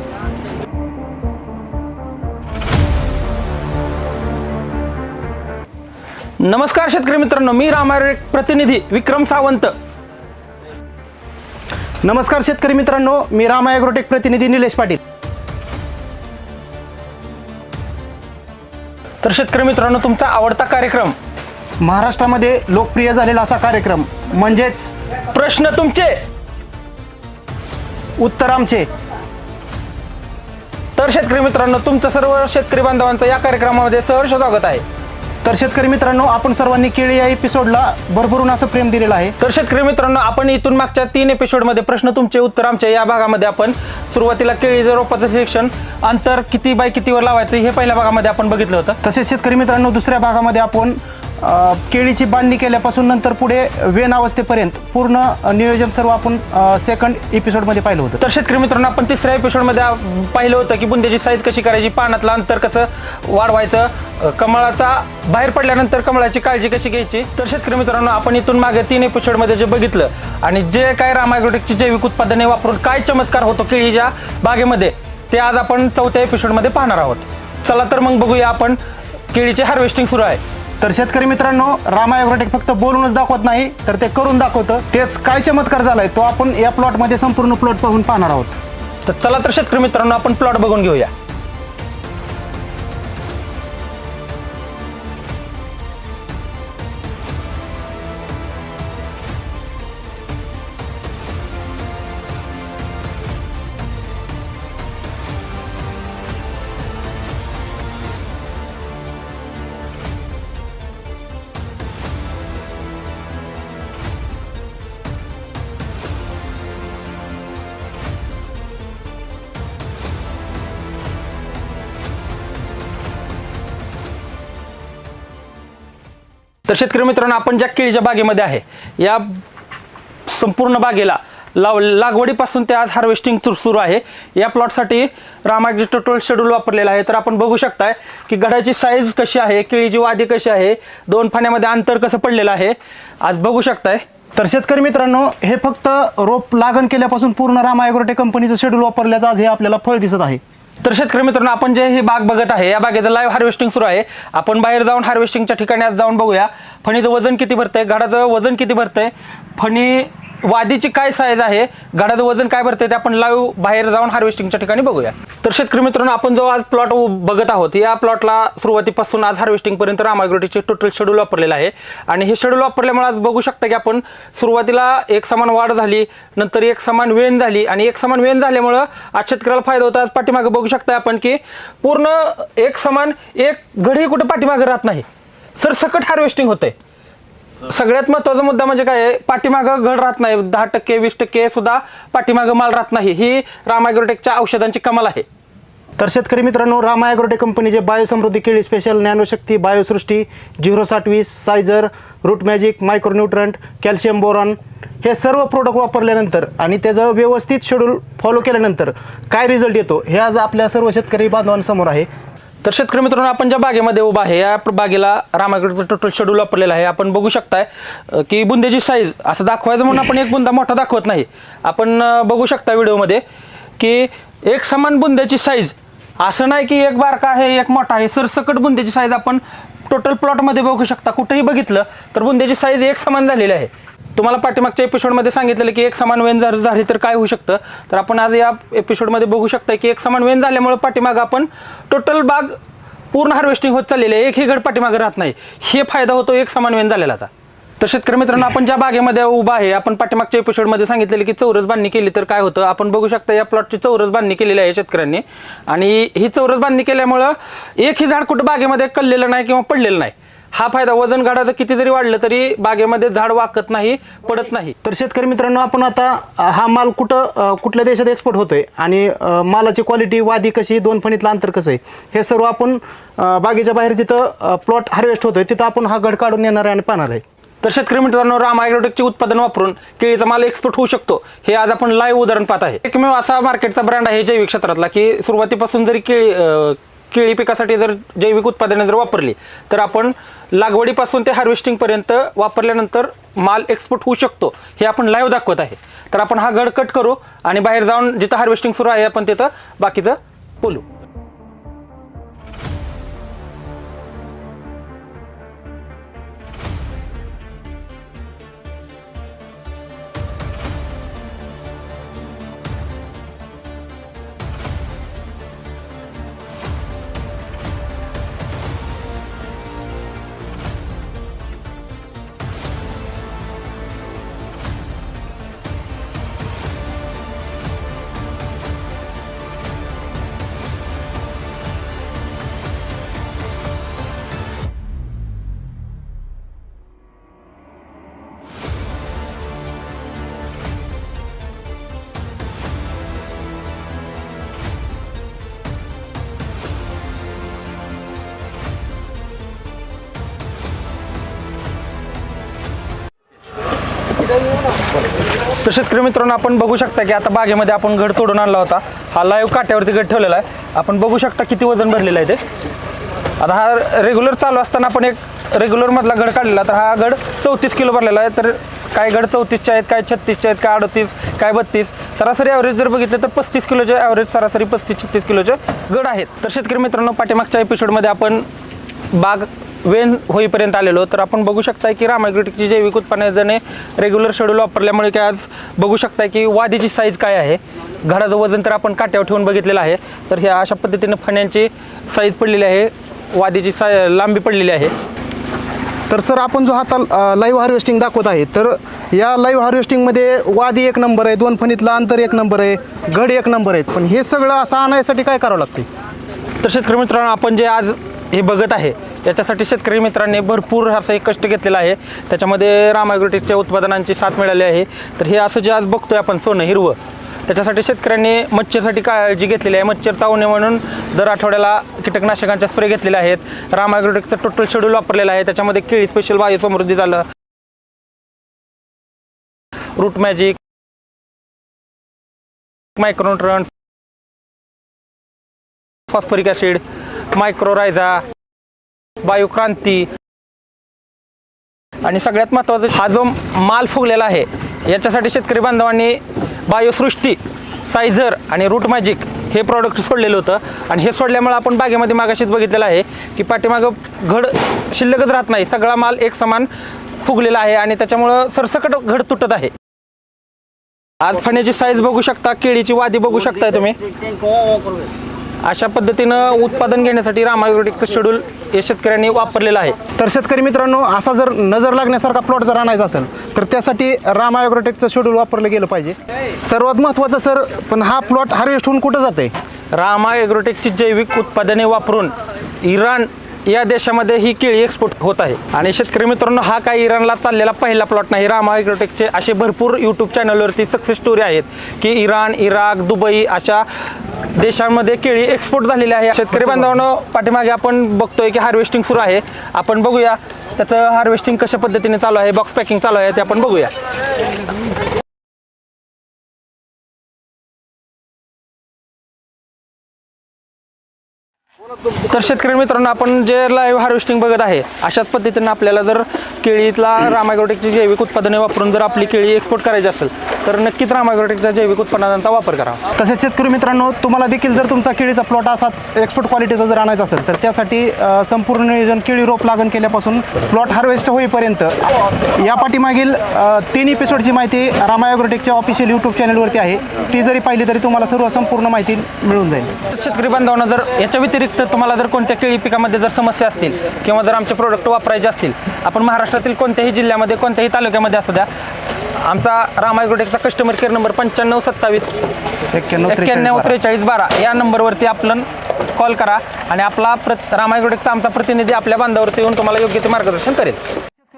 नमस्कार शेतकरी मित्रांनो, मी रामा ॲग्रोटेक प्रतिनिधी विक्रम सावंत. नमस्कार शेतकरी मित्रांनो, मी रामा ॲग्रोटेक प्रतिनिधी निलेश पाटील. तर शेतकरी मित्रांनो, तुमचा आवडता कार्यक्रम, महाराष्ट्रामध्ये लोकप्रिय झालेला असा कार्यक्रम म्हणजेच प्रश्न तुमचे, उत्तर आमचे. तर शेतकरी मित्रांनो, तुमचं सर्व शेतकरी बांधवांचं या कार्यक्रमामध्ये सहर्ष स्वागत आहे. तर शेतकरी मित्रांनो, आपण सर्वांनी केळी या एपिसोडला भरभरून असं प्रेम दिलेलं आहे. तर शेतकरी मित्रांनो, आपण इथून मागच्या 3 एपिसोडमध्ये प्रश्न तुमचे, उत्तर आमचे या भागामध्ये आपण सुरुवातीला केळीचं रोपाचं सिलेक्शन, अंतर किती बाय कितीवर लावायचं हे पहिल्या भागामध्ये आपण बघितलं होतं. तसेच शेतकरी मित्रांनो, दुसऱ्या भागामध्ये आपण केळीची बांधणी केल्यापासून नंतर पुढे वेन अवस्थेपर्यंत पूर्ण नियोजन सर्व आपण सेकंड एपिसोडमध्ये पाहिलं होतं. तर शेतकरी मित्रांनो, आपण तिसऱ्या एपिसोडमध्ये पाहिलं होतं की बुंद्याची साईज कशी करायची, पानातलं अंतर कसं वाढवायचं, कमळाचा बाहेर पडल्यानंतर कमळाची काळजी कशी घ्यायची. तर शेतकरी मित्रांनो, आपण इथून मागे 3 एपिसोडमध्ये जे बघितलं आणि जे काय राम ॲग्रोटेकची जैविक उत्पादने वापरून काय चमत्कार होतो केळीच्या बागेमध्ये, ते आज आपण 4थ्या एपिसोडमध्ये पाहणार आहोत. चला तर मग बघूया आपण. केळीचे हार्वेस्टिंग सुरू आहे. तर शेतकरी मित्रांनो, रामा ॲग्रोटेक फक्त बोलूनच दाखवत नाही तर ते करून दाखवतं. तेच काय चमत्कार झालाय तो आपण या प्लॉटमध्ये संपूर्ण प्लॉट पाहून पाहणार आहोत. तर चला तर शेतकरी मित्रांनो, आपण प्लॉट बघून घेऊया. तर शेतकरी मित्रांनो, आपण ज्या केळीच्या बागेमध्ये आहे, या संपूर्ण बागेला लागवडीपासून ते आज हार्वेस्टिंग सुरू आहे. या प्लॉटसाठी राम ॲग्रो टोटल शेड्यूल वापरलेला आहे. तर आपण बघू शकताय की घडाची साईज कशी आहे, केळीची वादी कशी आहे, 2 फाण्यामध्ये अंतर कसं पडलेलं आहे, आज बघू शकताय. तर शेतकरी मित्रांनो, हे फक्त रोप लागण केल्यापासून पूर्ण रामा ॲग्रोटेक कंपनीचं शेड्यूल वापरल्याचं आज हे आपल्याला फळ दिसत आहे. तर शेतकरी मित्रांनो, आपण जे ही बाग बघत आहे, या बागेचं लाईव्ह हार्वेस्टिंग सुरू आहे. आपण बाहेर जाऊन हार्वेस्टिंगच्या ठिकाणी आज जाऊन बघूया. फणीचं वजन किती भरतंय, घडाचं वजन किती भरतंय, फणी वादीची काय साईज आहे, घडाचं वजन काय भरतंय, ते आपण लाईव्ह बाहेर जाऊन हार्वेस्टिंगच्या ठिकाणी बघूया. तर शेतकरी मित्रांनो, आपण जो आज प्लॉट बघत आहोत, या प्लॉटला सुरुवातीपासून आज हार्वेस्टिंग पर्यंत राम ॲग्रोटेकचे टोटल शेड्यूल वापरलेलं आहे. आणि हे शेड्यूल वापरल्यामुळे आज बघू शकता की आपण सुरुवातीला एक समान वाढ झाली, नंतर एक समान वेन झाली आणि एक समान वेन झाल्यामुळं आज शेतकऱ्याला फायदा होता. आज पाठीमागे बघू शकता आपण की पूर्ण एक समान एक घडी कुठे पाठीमागे राहत नाही, सरसकट हार्वेस्टिंग होतंय. सगळ्यात महत्त्वाचा मुद्दा म्हणजे काय आहे, पाठीमागं घड राहत नाही, 10% 20% सुद्धा पाठीमागं माल राहत नाही. ही राम ॲग्रोटेकच्या औषधांची कमाल आहे. तर शेतकरी मित्रांनो, रामा ॲग्रोटेक कंपनीचे बायोसमृद्धी केळी स्पेशल, नॅनोशक्ती, बायोसृष्टी, 0720, सायझर, root magic, micronutrient, calcium boron हे सर्व प्रोडक्ट वापरल्यानंतर आणि त्याचं व्यवस्थित शेड्यूल फॉलो केल्यानंतर काय रिझल्ट येतो हे आज आपल्या सर्व शेतकरी बांधवांसमोर आहे. तर शेतकरी मित्रांनो, आपण ज्या बागेमध्ये उभा आहे, या बागेला राम ॲग्रोटेकचं टोटल शेड्यूल वापरलेलं आहे. आपण बघू शकताय की बुंद्याची साईज असं दाखवायचं म्हणून आपण एक बुंदा मोठा दाखवत नाही. आपण बघू शकता व्हिडिओमध्ये की एक समान बुंद्याची साईज, असं नाही की एक बारका आहे एक मोठा आहे, सरसकट बुंद्याची साईज आपण टोटल प्लॉटमध्ये बघू शकता. कुठेही बघितलं तर बुंद्याची साईज एक समान झालेली आहे. तुम्हाला पाठीमागच्या एपिसोडमध्ये सांगितलेलं की एक समान वेन झाली तर काय होऊ शकतं, तर आपण आज या एपिसोडमध्ये बघू शकता की एक समान वेन झाल्यामुळे पाठीमागं आपण टोटल बाग पूर्ण हार्वेस्टिंग होत चाललेली आहे, एकही घड पाठीमागं राहत नाही. हे फायदा होतो एक समान वेन झालेलाचा. तर शेतकरी मित्रांनो, आपण ज्या बागेमध्ये उभा आहे, आपण पाठीमागच्या एपिसोडमध्ये सांगितलेलं की चौरस बांधणी केली तर काय होतं. आपण बघू शकता या प्लॉटची चौरस बांधणी केलेली आहे शेतकऱ्यांनी. आणि ही चौरस बांधणी केल्यामुळं एकही झाड कुठं बागेमध्ये कललेलं नाही किंवा पडलेलं नाही. हा फायदा, वजन घडाचं किती जरी वाढलं तरी बागेमध्ये झाड वाकत नाही, पडत नाही. तर शेतकरी मित्रांनो, आपण आता हा माल कुठल्या देशात एक्सपोर्ट होतोय आणि मालाची क्वालिटी, वादी कशी, 2 फणीतलं अंतर कसं आहे, हे सर्व आपण बागेच्या बाहेर जिथं प्लॉट हार्वेस्ट होतोय तिथं आपण हा घड काढून येणार आहे आणि पाहणार आहे. तर शेतकरी मित्रांनो, राम ॲग्रोटेकचे उत्पादन वापरून केळीचा माल एक्सपोर्ट होऊ शकतो, हे आज आपण लाईव्ह उदाहरण पाहत आहे. एकमेव असा मार्केटचा ब्रँड आहे जैविक क्षेत्रातला की सुरुवातीपासून जरी केळी पिकासाठी जर जैविक उत्पादने जर वापरली तर आपण लागवडीपासून ते हार्वेस्टिंगपर्यंत वापरल्यानंतर माल एक्सपोर्ट होऊ शकतो, हे आपण लाईव्ह दाखवत आहे. तर आपण हा घड कट करू आणि बाहेर जाऊन जिथं हार्वेस्टिंग सुरू आहे आपण तिथं बाकीचं बोलू. तर शेतकरी मित्रांनो, आपण बघू शकता की आता बागेमध्ये आपण घड तोडून आणला होता. हा लाईव्ह काट्यावरती घड ठेवलेला आहे. आपण बघू शकता किती वजन भरलेलं आहे ते. आता हा रेग्युलर चालू असताना आपण एक रेग्युलर मधला घड काढलेला, तर हा घड 34 किलो भरलेला आहे. तर काय घड 34चे आहेत, काय 36चे आहेत, काय 38, काय 32. सरासरी ॲव्हरेज जर बघितलं तर 35 किलोचे ॲव्हरेज, सरासरी 35-36 किलोचे घड आहेत. तर शेतकरी मित्रांनो, पाठीमागच्या एपिसोडमध्ये आपण बाग वेन होईपर्यंत आलेलो. तर आपण बघू शकता की राम ॲग्रोटेकची जैविक उत्पादनाने रेग्युलर शेड्यूल वापरल्यामुळे काय आज बघू शकता की वादीची साईज काय आहे. घडाचं वजन तर आपण काट्यावर ठेवून बघितलेलं आहे. तर ह्या अशा पद्धतीने फण्यांची साईज पडलेली आहे, वादीची लांबी पडलेली आहे. तर सर, आपण जो आता लाईव्ह हार्वेस्टिंग दाखवत आहे, तर या लाईव्ह हार्वेस्टिंगमध्ये वादी एक नंबर आहे, 2 फणीतला अंतर एक नंबर आहे, घड एक नंबर आहेत. पण हे सगळं असं आणण्यासाठी काय करावं लागते? तर शेतकरी मित्रांनो, आपण जे आज हे बघत आहे याच्यासाठी शेतकरी मित्रांनी भरपूर असं एक कष्ट घेतलेलं आहे. त्याच्यामध्ये राम ॲग्रोटेकच्या उत्पादनांची साथ मिळाली आहे. तर हे असं जे आज बघतोय आपण सोनं हिरवं, त्याच्यासाठी शेतकऱ्यांनी मच्छरसाठी काळजी घेतलेली आहे. मच्छर चावू नये म्हणून दर आठवड्याला कीटकनाशकांचे स्प्रे घेतलेले आहेत. राम ॲग्रोटेकचं टोटल शेड्यूल वापरलेलं आहे. त्याच्यामध्ये केळी स्पेशल बायो समृद्धी झालं, root magic, micronutrient, phosphoric acid, mycorrhiza, बायोक्रांती आणि सगळ्यात महत्त्वाचं हा जो माल फुगलेला आहे याच्यासाठी शेतकरी बांधवांनी बायोसृष्टी, सायझर आणि रूट मॅजिक हे प्रॉडक्ट सोडलेलं होतं. आणि हे सोडल्यामुळे आपण बागेमध्ये मागाशीच बघितलेलं आहे की पाठीमागं घड शिल्लकच राहत नाही, सगळा माल एक समान फुगलेला आहे आणि त्याच्यामुळं सरसकट घड तुटत आहे. आज फण्याची साईज बघू शकता, केळीची वादी बघू शकताय तुम्ही. अशा पद्धतीनं उत्पादन घेण्यासाठी राम ॲग्रोटेकचं शेड्यूल हे शेतकऱ्यांनी वापरलेलं आहे. तर शेतकरी मित्रांनो, असा जर नजर लागण्यासारखा प्लॉट जर आणायचा असेल तर त्यासाठी राम ॲग्रोटेकचं शेड्यूल वापरलं गेलं पाहिजे. सर्वात महत्त्वाचं सर, पण हा प्लॉट हार्वेस्ट होऊन कुठं जाते? राम ॲग्रोटेकची जैविक उत्पादने वापरून इराण या देशामध्ये ही केळी एक्सपोर्ट होत आहे. आणि शेतकरी मित्रांनो, हा काही इराणला चाललेला पहिला प्लॉट नाही. राम ॲग्रोटेकचे असे भरपूर यूट्यूब चॅनलवरती सक्सेस स्टोरी आहेत की इराण, इराक, दुबई अशा देशांमध्ये केळी एक्सपोर्ट झालेली आहे. शेतकरी बांधवांनो, पाठीमागे आपण बघतोय की हार्वेस्टिंग सुरू आहे. आपण बघूया त्याचं हार्वेस्टिंग कशा पद्धतीने चालू आहे, बॉक्स पॅकिंग चालू आहे ते आपण बघूया. तर शेतकरी मित्रांनो, आपण जे लाईव्ह हार्वेस्टिंग बघत आहे अशाच पद्धतीने आपल्याला जर केळीतला राम ॲग्रोटेकची जैविक उत्पादने वापरून जर आपली केळी एक्सपोर्ट करायची असेल तर नक्कीच राम ॲग्रोटेकच्या जैविक उत्पादनांचा वापर करावा. तसेच शेतकरी मित्रांनो, तुम्हाला देखील जर तुमचा केळीचा प्लॉट असाच एक्सपोर्ट क्वालिटीचा जर आणायचा असेल तर त्यासाठी संपूर्ण नियोजन केळी रोप लागण केल्यापासून प्लॉट हार्वेस्ट होईपर्यंत या पाठीमागील 3 एपिसोडची माहिती राम ॲग्रोटेकच्या ऑफिशियल यूट्यूब चॅनलवरती आहे. ती जरी पाहिली तरी तुम्हाला सर्व संपूर्ण माहिती मिळून जाईल. शेतकरी बांधवांना जर याच्या व्यतिरिक्त तुम्हाला जर कोणत्या केळी पिकामध्ये जर समस्या असतील किंवा जर आमचे प्रोडक्ट वापरायचे असतील, आपण महाराष्ट्रातील कोणत्याही जिल्ह्यामध्ये कोणत्याही तालुक्यामध्ये असू द्या, आमचा राम ॲग्रोटेकचा कस्टमर केअर नंबर 9527 91 43 12 या नंबरवरती आपण कॉल करा आणि आपला राम ॲग्रोटेकचा आमचा प्रतिनिधी आपल्या बांधावरती येऊन तुम्हाला योग्य ते मार्गदर्शन करेल.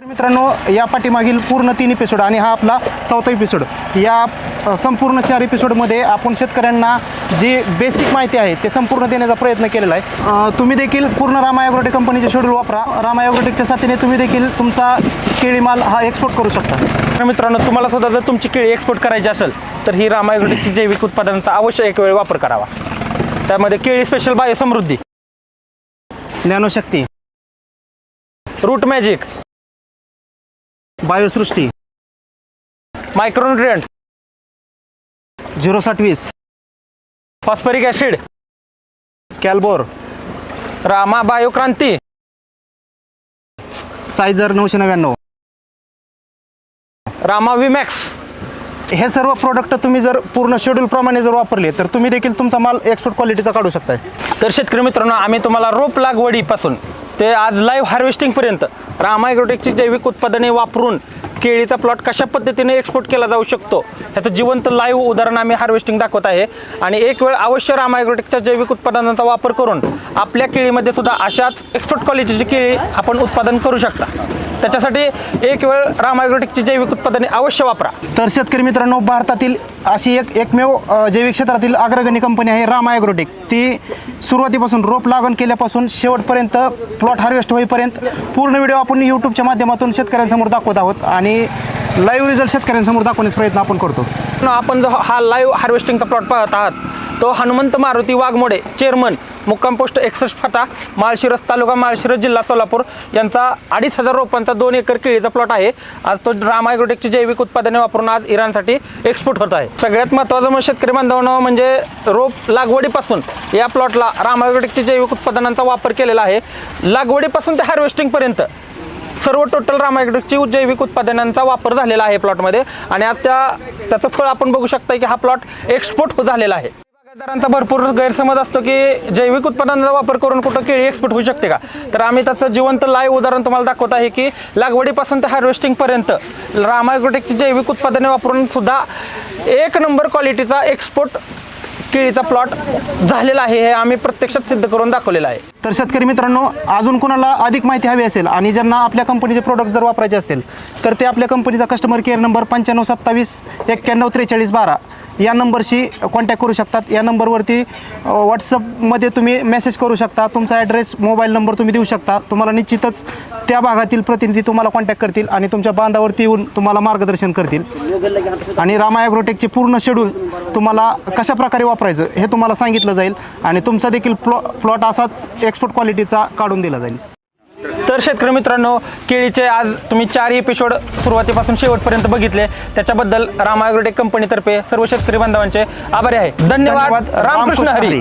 मित्रांनो, या पाठीमागील पूर्ण 3 एपिसोड आणि हा आपला 4था एपिसोड, या संपूर्ण 4 एपिसोडमध्ये आपण शेतकऱ्यांना जी बेसिक माहिती आहे ते संपूर्ण देण्याचा प्रयत्न केलेला आहे. तुम्ही देखील पूर्ण राम ॲग्रोटेक कंपनीचे शेड्यूल वापरा. राम ॲग्रोटेकच्या साथीने तुम्ही देखील तुमचा केळी माल हा एक्सपोर्ट करू शकता. तर मित्रांनो, तुम्हाला सुद्धा जर तुमची केळी एक्सपोर्ट करायची असेल तर ही राम ॲग्रोटेकची जैविक उत्पादनांचा अवश्य एक वेळ वापर करावा. त्यामध्ये केळी स्पेशल बायो समृद्धी, ज्ञानशक्ती, रूट मॅजिक, बायोसृष्टी, मायक्रोन्युट्रिएंट, 0-20, फॉस्फरिक ॲसिड, कॅल्बोर, रामा बायोक्रांती, सायझर 999, रामा विमॅक्स, हे सर्व प्रोडक्ट तुम्ही जर पूर्ण शेड्यूल प्रमाणे जर वापरले तर तुम्ही देखील तुमचा माल एक्सपोर्ट क्वालिटीचा काढू शकताय. तर शेतकरी मित्रांनो, आम्ही तुम्हाला रोप लागवडीपासून ते आज लाईव्ह हार्वेस्टिंगपर्यंत राम ॲग्रोटेकची जैविक उत्पादने वापरून केळीचा प्लॉट कशा पद्धतीने एक्सपोर्ट केला जाऊ शकतो ह्याचं जिवंत लाईव्ह उदाहरण आम्ही हार्वेस्टिंग दाखवत आहे. आणि एक वेळ अवश्य राम ॲग्रोटेकच्या जैविक उत्पादनांचा वापर करून आपल्या केळीमध्ये सुद्धा अशाच एक्सपोर्ट क्वालिटीची केळी आपण उत्पादन करू शकता. त्याच्यासाठी एक वेळ राम ॲग्रोटेकची जैविक उत्पादने अवश्य वापरा. तर शेतकरी मित्रांनो, भारतातील अशी एकमेव जैविक क्षेत्रातील अग्रगणी कंपनी आहे राम ॲग्रोटेक. ती सुरुवातीपासून रोप लागण केल्यापासून शेवटपर्यंत प्लॉट हार्वेस्ट होईपर्यंत पूर्ण व्हिडिओ आपण यूट्यूबच्या माध्यमातून शेतकऱ्यांसमोर दाखवत आहोत. आणि लाईव्ह रिझल्ट शेतकऱ्यांसमोर दाखवण्याचा प्रयत्न आपण करतो. आपण जो हा लाईव्ह हार्वेस्टिंगचा प्लॉट पाहत आहात तो हनुमंत मारुती वाघमोडे चेअरमन मुक्काम पोस्ट 61 फाटा माळशिरस तालुका माळशिरस जिल्हा सोलापूर यांचा 2,500 रोपांचा 2 एकर केळीचा प्लॉट आहे. आज तो रामा ॲग्रोटेकची जैविक उत्पादने वापरून आज इराणसाठी एक्सपोर्ट होत आहे. सगळ्यात महत्त्वाचं म्हणजे शेतकरी बांधवांनो म्हणजे रोप लागवडीपासून या प्लॉटला रामा ॲग्रोटेकची जैविक उत्पादनांचा वापर केलेला आहे. लागवडीपासून ते हार्वेस्टिंगपर्यंत सर्व टोटल रामा ॲग्रोटेकची जैविक उत्पादनांचा वापर झालेला आहे प्लॉटमध्ये आणि आज त्याचं फळ आपण बघू शकता की हा प्लॉट एक्सपोर्ट झालेला आहे. बागायतदारांचा भरपूर गैरसमज असतो की जैविक उत्पादनांचा वापर करून कुठं केळी एक्सपोर्ट होऊ शकते का, तर आम्ही त्याचं जिवंत लाईव्ह उदाहरण तुम्हाला दाखवत आहे की लागवडीपासून ते हार्वेस्टिंगपर्यंत रामा ॲग्रोटेकची जैविक उत्पादने वापरून सुद्धा 1 नंबर क्वालिटीचा एक्सपोर्ट केळीचा प्लॉट झालेला आहे. हे आम्ही प्रत्यक्षात सिद्ध करून दाखवलेलं आहे. तर शेतकरी मित्रांनो, अजून कोणाला अधिक माहिती हवी असेल आणि ज्यांना आपल्या कंपनीचे प्रोडक्ट जर वापरायचे असतील तर ते आपल्या कंपनीचा कस्टमर केअर नंबर 9527 91 43 12 या नंबरशी कॉन्टॅक्ट करू शकतात. या नंबरवरती व्हॉट्सअपमध्ये तुम्ही मेसेज करू शकता. तुमचा ॲड्रेस मोबाईल नंबर तुम्ही देऊ शकता. तुम्हाला निश्चितच त्या भागातील प्रतिनिधी तुम्हाला कॉन्टॅक्ट करतील आणि तुमच्या बांधावरती येऊन तुम्हाला मार्गदर्शन करतील आणि रामा ॲग्रोटेकचे पूर्ण शेड्यूल तुम्हाला कशा प्रकारे वापरायचं हे तुम्हाला सांगितलं जाईल आणि तुमचा देखील प्लॉट असाच एक्सपोर्ट क्वालिटीचा काढून दिला जाईल. तर शेतकरी मित्रांनो, केळीचे आज तुम्ही 4 एपिसोड सुरुवातीपासून शेवटपर्यंत बघितले, त्याच्याबद्दल रामा ॲग्रोटेक कंपनीतर्फे सर्व शेतकरी बांधवांचे आभारी आहे. धन्यवाद. रामकृष्ण हरी.